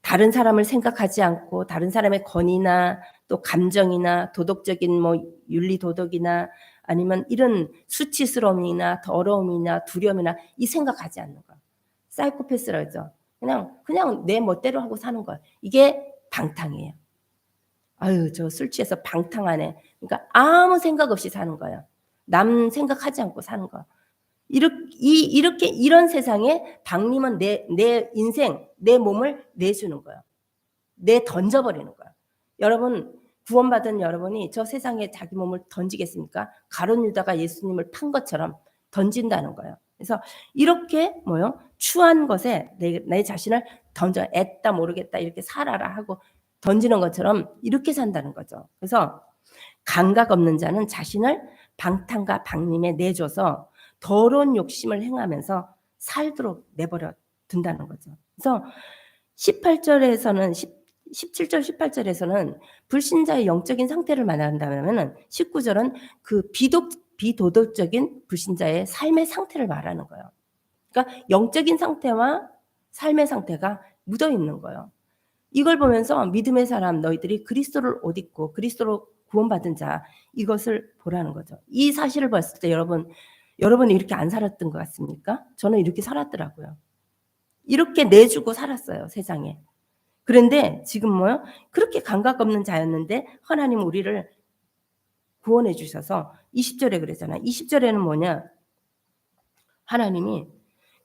다른 사람을 생각하지 않고 다른 사람의 권위나 또 감정이나 도덕적인 뭐 윤리 도덕이나 아니면 이런 수치스러움이나 더러움이나 두려움이나 이 생각하지 않는 거예요. 사이코패스라 그러죠. 그냥 내 멋대로 하고 사는 거예요. 이게 방탕이에요. 아유, 저 술 취해서 방탕하네. 그러니까 아무 생각 없이 사는 거예요. 남 생각하지 않고 사는 거. 이렇게 이런 세상에 방림은 내 인생, 내 몸을 내주는 거예요. 던져버리는 거예요. 여러분 구원받은 여러분이 저 세상에 자기 몸을 던지겠습니까? 가룟 유다가 예수님을 판 것처럼 던진다는 거예요. 그래서 이렇게 추한 것에 내 자신을 던져 애따 모르겠다 이렇게 살아라 하고 던지는 것처럼 이렇게 산다는 거죠. 그래서 감각 없는 자는 자신을 방탕과 방림에 내줘서 더러운 욕심을 행하면서 살도록 내버려 둔다는 거죠. 그래서 17절 18절에서는 불신자의 영적인 상태를 말한다면 19절은 그 비도덕적인 불신자의 삶의 상태를 말하는 거예요. 그러니까 영적인 상태와 삶의 상태가 묻어 있는 거예요. 이걸 보면서 믿음의 사람 너희들이 그리스도를 옷 입고 그리스도로 구원받은 자 이것을 보라는 거죠. 이 사실을 봤을 때 여러분이 이렇게 안 살았던 것 같습니까? 저는 이렇게 살았더라고요. 이렇게 내주고 살았어요, 세상에. 그런데 지금 그렇게 감각 없는 자였는데 하나님 우리를 구원해 주셔서 20절에 그랬잖아요. 20절에는 뭐냐? 하나님이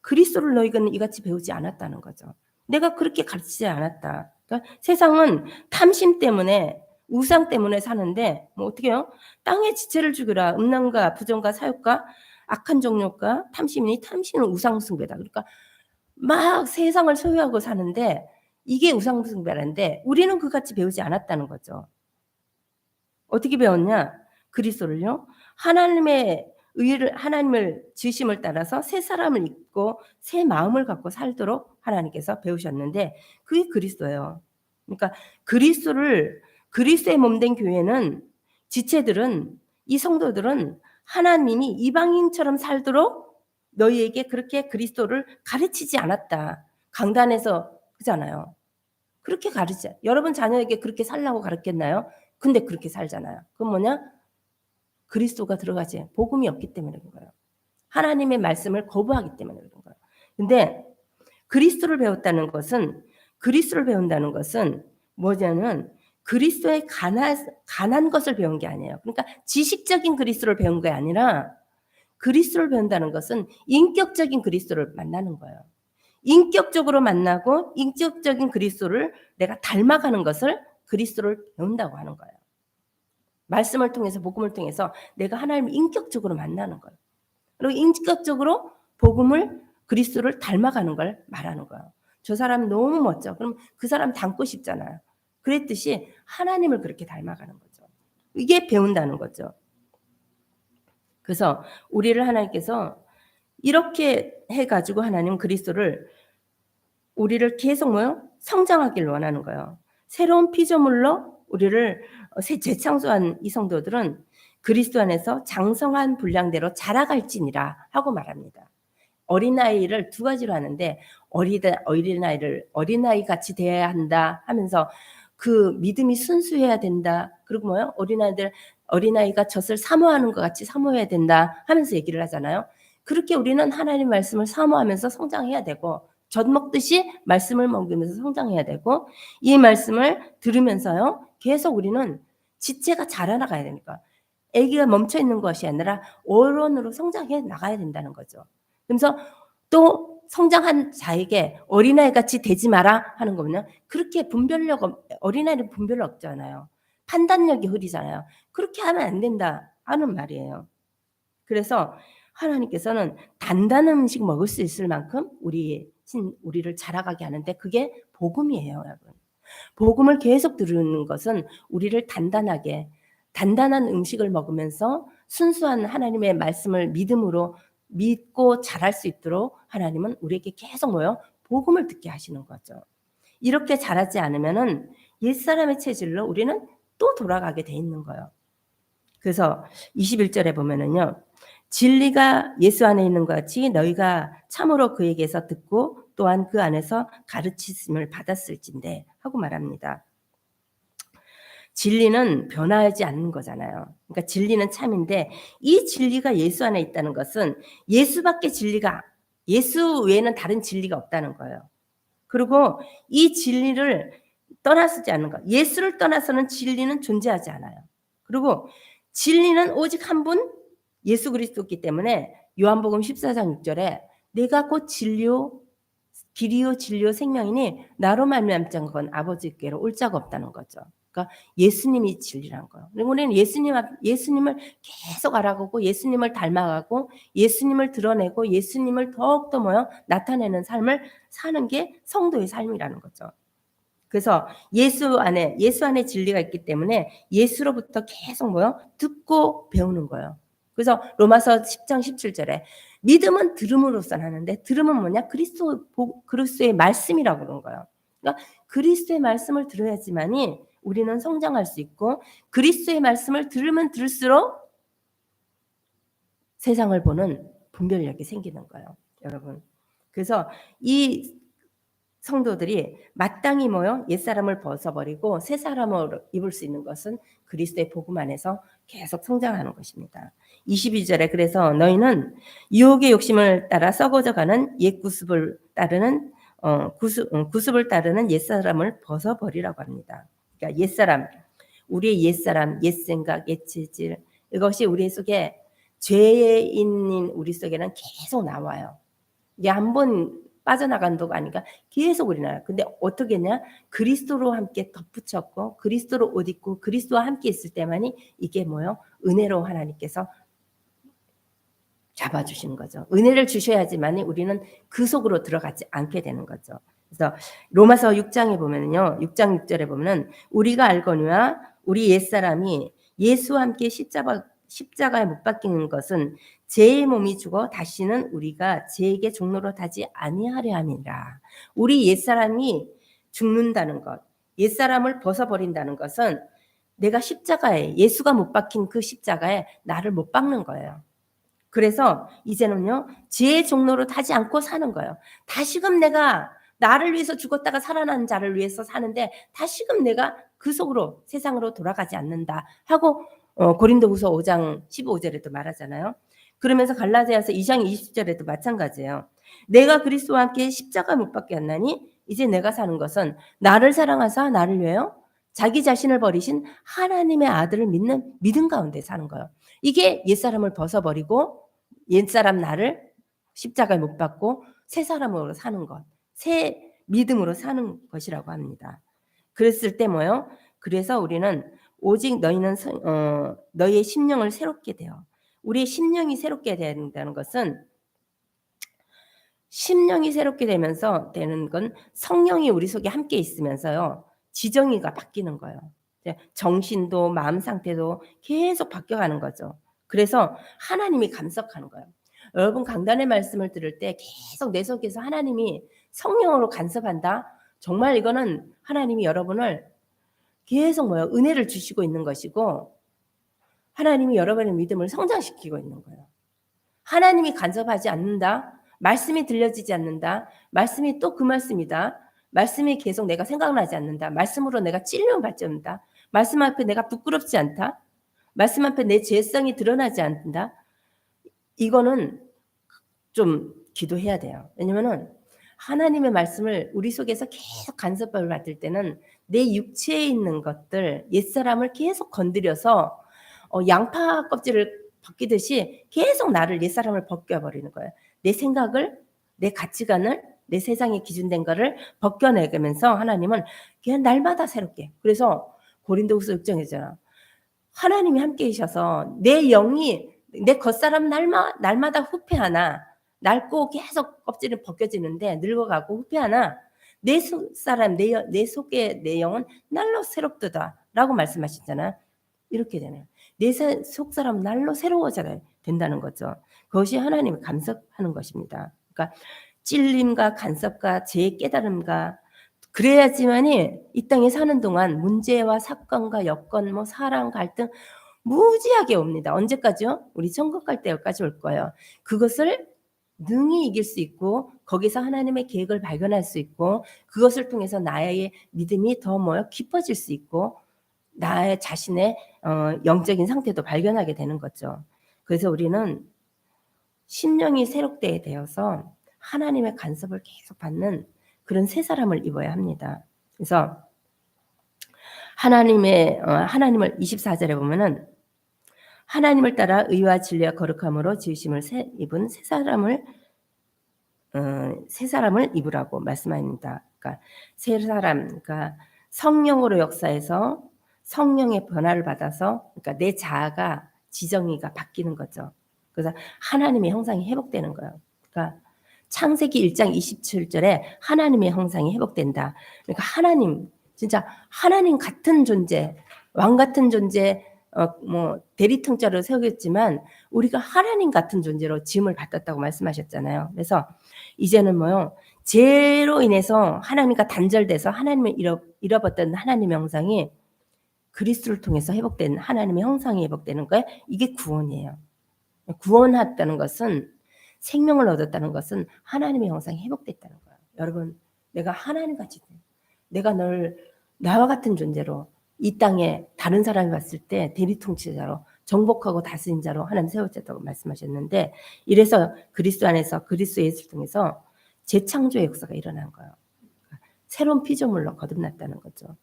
그리스도를 너희는 이같이 배우지 않았다는 거죠. 내가 그렇게 가르치지 않았다. 그러니까 세상은 탐심 때문에 우상 때문에 사는데 뭐 어떻게 해요? 땅의 지체를 죽이라. 음란과 부정과 사욕과 악한 정욕과 탐심이니 탐심은 우상 숭배다. 그러니까 막 세상을 소유하고 사는데 이게 우상 숭배라는데 우리는 그같이 배우지 않았다는 거죠. 어떻게 배웠냐? 그리스도를요. 하나님을 지으심을 따라서 새 사람을 입고 새 마음을 갖고 살도록 하나님께서 배우셨는데 그게 그리스도예요. 그러니까 그리스도의 몸된 교회는 지체들은 이 성도들은 하나님이 이방인처럼 살도록 너희에게 그렇게 그리스도를 가르치지 않았다. 강단에서 그잖아요. 그렇게 가르쳐. 여러분 자녀에게 그렇게 살라고 가르쳤나요? 근데 그렇게 살잖아요. 그건 뭐냐? 그리스도가 들어가지 복음이 없기 때문에 그런 거예요. 하나님의 말씀을 거부하기 때문에 그런 거예요. 근데 그리스도를 배운다는 것은 뭐냐면 그리스도의 간한 것을 배운 게 아니에요. 그러니까 지식적인 그리스도를 배운 게 아니라 그리스도를 배운다는 것은 인격적인 그리스도를 만나는 거예요. 인격적으로 만나고 인격적인 그리스도를 내가 닮아가는 것을 그리스도를 배운다고 하는 거예요. 말씀을 통해서 복음을 통해서 내가 하나님을 인격적으로 만나는 거예요. 그리고 인격적으로 그리스도를 닮아가는 걸 말하는 거예요. 저 사람 너무 멋져. 그럼 그 사람 닮고 싶잖아요. 그랬듯이 하나님을 그렇게 닮아가는 거죠. 이게 배운다는 거죠. 그래서 우리를 하나님께서 이렇게 해가지고 하나님 그리스도를 우리를 계속 성장하길 원하는 거예요. 새로운 피조물로 우리를 재창조한 이 성도들은 그리스도 안에서 장성한 분량대로 자라갈지니라 하고 말합니다. 어린아이를 두 가지로 하는데 어린아이 같이 대해야 한다 하면서 그 믿음이 순수해야 된다. 그리고 어린아이가 젖을 사모하는 것 같이 사모해야 된다 하면서 얘기를 하잖아요. 그렇게 우리는 하나님 말씀을 사모하면서 성장해야 되고 젖 먹듯이 말씀을 먹으면서 성장해야 되고 이 말씀을 들으면서요. 계속 우리는 지체가 자라나가야 되니까 아기가 멈춰있는 것이 아니라 어른으로 성장해 나가야 된다는 거죠. 그래서 또 성장한 자에게 어린아이같이 되지 마라 하는 거면 그렇게 어린아이는 분별력 없잖아요. 판단력이 흐리잖아요. 그렇게 하면 안 된다 하는 말이에요. 그래서 하나님께서는 단단한 음식 먹을 수 있을 만큼 우리를 자라가게 하는데 그게 복음이에요, 여러분. 복음을 계속 들으는 것은 우리를 단단한 음식을 먹으면서 순수한 하나님의 말씀을 믿음으로 믿고 자랄 수 있도록 하나님은 우리에게 계속 복음을 듣게 하시는 거죠. 이렇게 자라지 않으면은 옛사람의 체질로 우리는 또 돌아가게 돼 있는 거예요. 그래서 21절에 보면은요. 진리가 예수 안에 있는 것 같이 너희가 참으로 그에게서 듣고 또한 그 안에서 가르치심을 받았을진데 하고 말합니다. 진리는 변화하지 않는 거잖아요. 그러니까 진리는 참인데 이 진리가 예수 안에 있다는 것은 예수 외에는 다른 진리가 없다는 거예요. 그리고 이 진리를 떠나서지 않는 것. 예수를 떠나서는 진리는 존재하지 않아요. 그리고 진리는 오직 한 분 예수 그리스도이기 때문에 요한복음 14장 6절에 내가 곧 길이요 진리요 생명이니 나로 말미암지 않은 건 아버지께로 올 자가 없다는 거죠. 그러니까 예수님이 진리란 거예요. 그리고 우리는 예수님을 계속 알아가고 예수님을 닮아가고 예수님을 드러내고 예수님을 더욱더 나타내는 삶을 사는 게 성도의 삶이라는 거죠. 그래서 예수 안에 진리가 있기 때문에 예수로부터 계속 듣고 배우는 거예요. 그래서 로마서 10장 17절에 믿음은 들음으로써 하는데 들음은 뭐냐? 그리스도의 말씀이라고 그런 거예요. 그러니까 그리스도의 말씀을 들어야지만이 우리는 성장할 수 있고 그리스도의 말씀을 들으면 들을수록 세상을 보는 분별력이 생기는 거예요. 여러분. 그래서 이 성도들이 마땅히 옛사람을 벗어버리고 새 사람을 입을 수 있는 것은 그리스도의 복음 안에서 계속 성장하는 것입니다. 22절에 그래서 너희는 유혹의 욕심을 따라 썩어져가는 구습을 따르는 옛사람을 벗어버리라고 합니다. 그러니까 우리의 옛사람, 옛생각, 옛체질 이것이 우리 속에 죄인인 우리 속에는 계속 나와요. 이게 한번 빠져나간 도가 아니까 계속 우리나라. 근데 어떻게 했냐? 그리스도로 함께 덧붙였고 그리스도로 옷 입고 그리스도와 함께 있을 때만이 이게 뭐요? 은혜로 하나님께서 잡아주시는 거죠. 은혜를 주셔야지만 우리는 그 속으로 들어가지 않게 되는 거죠. 그래서 로마서 6장에 보면요. 6장 6절에 보면은 우리가 알거니와 우리 옛사람이 예수와 함께 십자가에 못 박히는 것은 제 몸이 죽어 다시는 우리가 제에게 종로로 타지 아니하려 함이라. 우리 옛사람이 죽는다는 것, 옛사람을 벗어버린다는 것은 내가 십자가에 예수가 못 박힌 그 십자가에 나를 못 박는 거예요. 그래서 이제는요, 지혜의 종로로 타지 않고 사는 거예요. 다시금 내가 나를 위해서 죽었다가 살아난 자를 위해서 사는데 다시금 내가 그 속으로 세상으로 돌아가지 않는다 하고 고린도후서 5장 15절에도 말하잖아요. 그러면서 갈라디아서 2장 20절에도 마찬가지예요. 내가 그리스도와 함께 십자가 못 박혔나니 이제 내가 사는 것은 나를 사랑하사 나를 위하여 자기 자신을 버리신 하나님의 아들을 믿는 믿음 가운데 사는 거예요. 이게 옛사람을 벗어버리고 옛사람 나를 십자가에 못 박고 새 사람으로 사는 것, 새 믿음으로 사는 것이라고 합니다. 그랬을 때 뭐요? 그래서 우리는 오직 너희는 너희의 심령을 새롭게 돼요. 우리의 심령이 새롭게 된다는 것은 심령이 새롭게 되는 건 성령이 우리 속에 함께 있으면서요. 지정의가 바뀌는 거예요. 정신도 마음 상태도 계속 바뀌어가는 거죠. 그래서 하나님이 감석하는 거예요. 여러분 강단의 말씀을 들을 때 계속 내 속에서 하나님이 성령으로 간섭한다. 정말 이거는 하나님이 여러분을 계속 은혜를 주시고 있는 것이고 하나님이 여러분의 믿음을 성장시키고 있는 거예요. 하나님이 간섭하지 않는다. 말씀이 들려지지 않는다. 말씀이 또 그 말씀이다. 말씀이 계속 내가 생각나지 않는다. 말씀으로 내가 찔림을 받지 않는다. 말씀 앞에 내가 부끄럽지 않다. 말씀 앞에 내 죄성이 드러나지 않는다. 이거는 좀 기도해야 돼요. 왜냐면은 하나님의 말씀을 우리 속에서 계속 간섭을 받을 때는 내 육체에 있는 것들, 옛사람을 계속 건드려서 양파 껍질을 벗기듯이 계속 나를 옛사람을 벗겨버리는 거예요. 내 생각을, 내 가치관을, 내 세상에 기준된 거를 벗겨내면서 하나님은 그냥 날마다 새롭게. 그래서 고린도후서 6장이잖아. 하나님이 함께 계셔서 내 영이 내 겉사람 날마다 후패하나 낡고 계속 껍질은 벗겨지는데 늙어가고 후패하나 내 속사람 내 속에 내 영은 날로 새롭도다라고 말씀하셨잖아. 이렇게 되네요. 내 속사람 날로 새로워져야 된다는 거죠. 그것이 하나님이 감석하는 것입니다. 그러니까 찔림과 간섭과 제 깨달음과 그래야지만이 이 땅에 사는 동안 문제와 사건과 여건, 사랑, 갈등 무지하게 옵니다. 언제까지요? 우리 천국 갈 때까지 올 거예요. 그것을 능히 이길 수 있고 거기서 하나님의 계획을 발견할 수 있고 그것을 통해서 나의 믿음이 더 깊어질 수 있고 나의 자신의 영적인 상태도 발견하게 되는 거죠. 그래서 우리는 심령이 새롭게 되어서 하나님의 간섭을 계속 받는 그런 새 사람을 입어야 합니다. 그래서 하나님을 24절에 보면은 하나님을 따라 의와 진리와 거룩함으로 지으심을 입은 새 사람을 입으라고 말씀합니다. 그러니까 새 사람, 그러니까 성령으로 역사해서 성령의 변화를 받아서, 그러니까 내 자아가 지정의가 바뀌는 거죠. 그래서 하나님의 형상이 회복되는 거예요. 그러니까 창세기 1장 27절에 하나님의 형상이 회복된다. 그러니까 하나님, 진짜 하나님 같은 존재, 왕 같은 존재, 대리통자로 세우겠지만 우리가 하나님 같은 존재로 지음을 받았다고 말씀하셨잖아요. 그래서 이제는 죄로 인해서 하나님과 단절돼서 하나님을 잃어버렸던 하나님의 형상이 그리스도를 통해서 회복된 하나님의 형상이 회복되는 거예요. 이게 구원이에요. 구원했다는 것은 생명을 얻었다는 것은 하나님의 형상이 회복됐다는 거예요. 여러분, 내가 하나님같이 내가 널 나와 같은 존재로 이 땅에 다른 사람이 봤을 때 대리통치자로 정복하고 다스린 자로 하나님 세워졌다고 말씀하셨는데 이래서 그리스도 안에서 그리스도 예수를 통해서 재창조의 역사가 일어난 거예요. 새로운 피조물로 거듭났다는 거죠.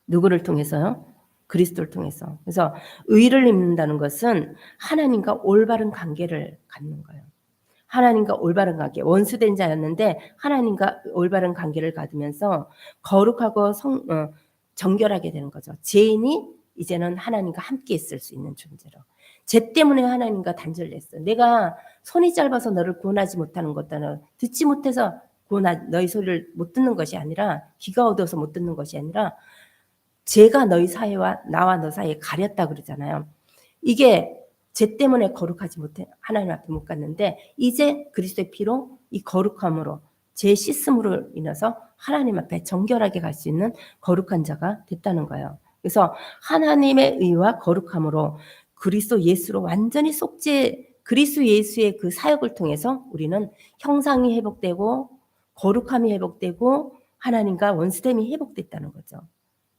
누구를 통해서요? 그리스도를 통해서. 그래서 의를 입는다는 것은 하나님과 올바른 관계를 갖는 거예요. 하나님과 올바른 관계, 원수된 자였는데 하나님과 올바른 관계를 가지면서 거룩하고 정결하게 되는 거죠. 죄인이 이제는 하나님과 함께 있을 수 있는 존재로. 죄 때문에 하나님과 단절됐어. 내가 손이 짧아서 너를 구원하지 못하는 것도 듣지 못해서 너희 소리를 못 듣는 것이 아니라, 귀가 어두워서 못 듣는 것이 아니라 죄가 너희 사이와 나와 너 사이에 가렸다 그러잖아요. 이게 죄 때문에 거룩하지 못해 하나님 앞에 못 갔는데 이제 그리스도의 피로 이 거룩함으로 죄 씻음으로 인해서 하나님 앞에 정결하게 갈 수 있는 거룩한 자가 됐다는 거예요. 그래서 하나님의 의와 거룩함으로 그리스도 예수로 완전히 그리스도 예수의 그 사역을 통해서 우리는 형상이 회복되고 거룩함이 회복되고 하나님과 원수됨이 회복됐다는 거죠.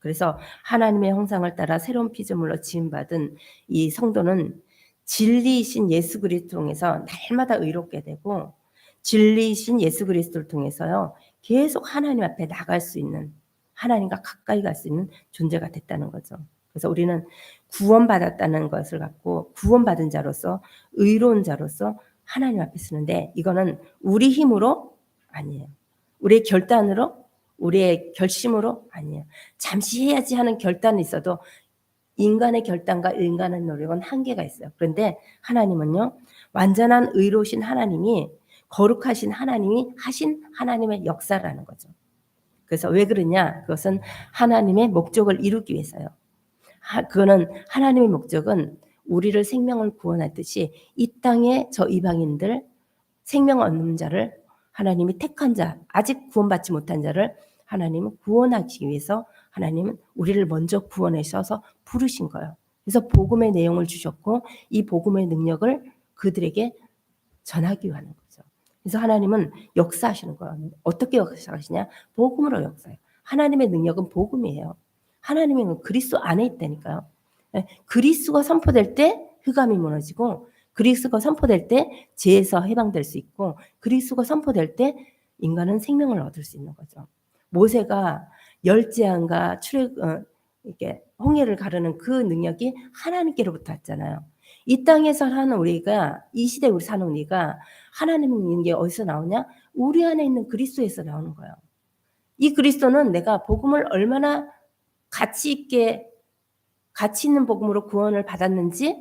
그래서 하나님의 형상을 따라 새로운 피조물로 지음받은 이 성도는 진리이신 예수 그리스도를 통해서 날마다 의롭게 되고, 진리이신 예수 그리스도를 통해서요 계속 하나님 앞에 나갈 수 있는, 하나님과 가까이 갈 수 있는 존재가 됐다는 거죠. 그래서 우리는 구원받았다는 것을 갖고 구원받은 자로서, 의로운 자로서 하나님 앞에 서는데, 이거는 우리 힘으로 아니에요. 우리의 결단으로, 우리의 결심으로 아니에요. 잠시 해야지 하는 결단이 있어도 인간의 결단과 인간의 노력은 한계가 있어요. 그런데 하나님은요, 완전한 의로우신 하나님이, 거룩하신 하나님이 하신 하나님의 역사라는 거죠. 그래서 왜 그러냐? 그것은 하나님의 목적을 이루기 위해서요. 그거는 하나님의 목적은 우리를 생명을 구원하듯이 이 땅에 저 이방인들, 생명 얻는 자를 하나님이 택한 자, 아직 구원받지 못한 자를 하나님은 구원하기 위해서 하나님은 우리를 먼저 구원하셔서 부르신 거예요. 그래서 복음의 내용을 주셨고 이 복음의 능력을 그들에게 전하기 위한 거죠. 그래서 하나님은 역사하시는 거예요. 어떻게 역사하시냐? 복음으로 역사해요. 하나님의 능력은 복음이에요. 하나님은 그리스도 안에 있다니까요. 그리스도가 선포될 때 흑암이 무너지고, 그리스도가 선포될 때 죄에서 해방될 수 있고, 그리스도가 선포될 때 인간은 생명을 얻을 수 있는 거죠. 모세가 열재앙과 이렇게 홍해를 가르는 그 능력이 하나님께로부터 왔잖아요. 이 땅에서 사는 우리가, 이 시대에 우리 사는 우리가 하나님의 능력이 어디서 나오냐? 우리 안에 있는 그리스도에서 나오는 거예요. 이 그리스도는 내가 복음을 얼마나 가치 있는 복음으로 구원을 받았는지,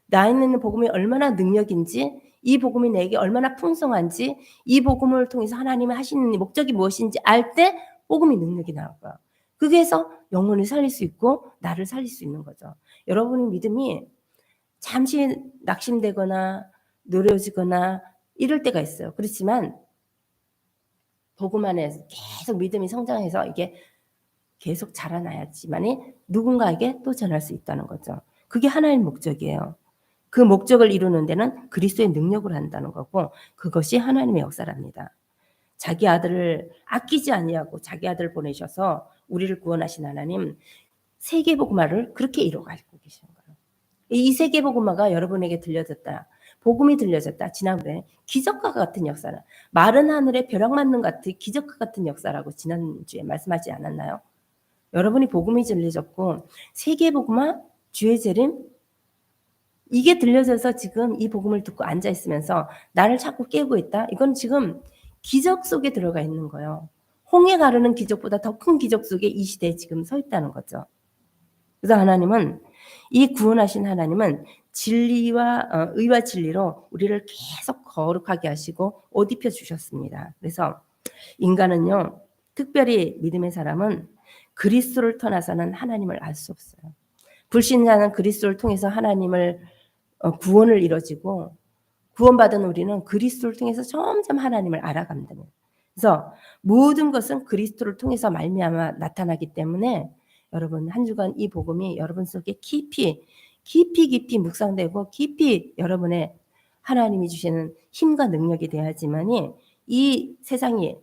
나 있는 복음이 얼마나 능력인지, 이 복음이 내게 얼마나 풍성한지, 이 복음을 통해서 하나님이 하시는 목적이 무엇인지 알 때 복음이 능력이 나올 거야. 그게서 영혼을 살릴 수 있고 나를 살릴 수 있는 거죠. 여러분의 믿음이 잠시 낙심되거나 느려지거나 이럴 때가 있어요. 그렇지만 복음 안에 계속 믿음이 성장해서 이게 계속 자라나야지만이 누군가에게 또 전할 수 있다는 거죠. 그게 하나의 목적이에요. 그 목적을 이루는 데는 그리스도의 능력을 한다는 거고, 그것이 하나님의 역사랍니다. 자기 아들을 아끼지 아니하고 자기 아들을 보내셔서 우리를 구원하신 하나님, 세계복음화를 그렇게 이루어가고 계시는 거예요. 이 세계복음화가 여러분에게 들려졌다, 복음이 들려졌다, 지난번에 기적과 같은 역사는, 마른 하늘에 벼락 맞는 같은 기적과 같은 역사라고 지난주에 말씀하지 않았나요? 여러분이 복음이 들려졌고 세계복음화, 주의 재림, 이게 들려져서 지금 이 복음을 듣고 앉아있으면서 나를 자꾸 깨고 있다? 이건 지금 기적 속에 들어가 있는 거예요. 홍해 가르는 기적보다 더 큰 기적 속에 이 시대에 지금 서 있다는 거죠. 그래서 하나님은, 이 구원하신 하나님은 진리와 의와 진리로 우리를 계속 거룩하게 하시고 옷 입혀 주셨습니다. 그래서 인간은요, 특별히 믿음의 사람은 그리스도를 떠나서는 하나님을 알 수 없어요. 불신자는 그리스도를 통해서 하나님을 구원을 이뤄지고, 구원받은 우리는 그리스도를 통해서 점점 하나님을 알아갑니다. 그래서 모든 것은 그리스도를 통해서 말미암아 나타나기 때문에 여러분 한 주간 이 복음이 여러분 속에 깊이 묵상되고 깊이 여러분의 하나님이 주시는 힘과 능력이 돼야지만이, 이 세상이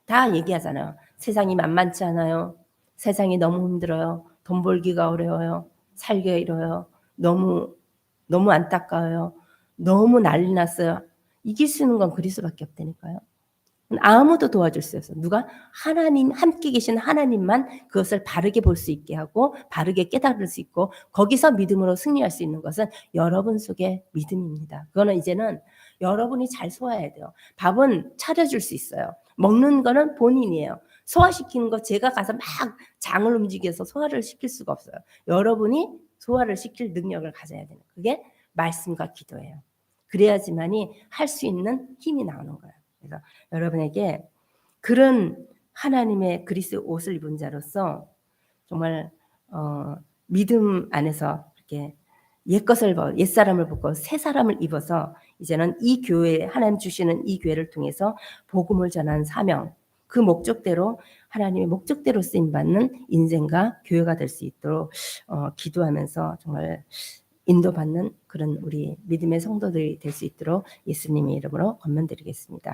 다 얘기하잖아요. 세상이 만만치 않아요. 세상이 너무 힘들어요. 돈 벌기가 어려워요. 살기가 어려워요. 너무 안타까워요. 너무 난리 났어요. 이길 수 있는 건 그리스도밖에 없다니까요. 아무도 도와줄 수 없어요. 누가? 하나님, 함께 계신 하나님만 그것을 바르게 볼 수 있게 하고 바르게 깨달을 수 있고, 거기서 믿음으로 승리할 수 있는 것은 여러분 속의 믿음입니다. 그거는 이제는 여러분이 잘 소화해야 돼요. 밥은 차려줄 수 있어요. 먹는 거는 본인이에요. 소화시키는 거 제가 가서 막 장을 움직여서 소화를 시킬 수가 없어요. 여러분이 소화를 시킬 능력을 가져야 되는 그게 말씀과 기도예요. 그래야지만이 할 수 있는 힘이 나오는 거예요. 그래서 여러분에게 그런 하나님의 그리스 옷을 입은 자로서 정말 믿음 안에서 이렇게 옛사람을 벗고 새 사람을 입어서 이제는 이 교회 하나님 주시는 이 교회를 통해서 복음을 전하는 사명 그 목적대로 하나님의 목적대로 쓰임 받는 인생과 교회가 될 수 있도록 기도하면서 정말 인도받는 그런 우리 믿음의 성도들이 될 수 있도록 예수님의 이름으로 권면드리겠습니다.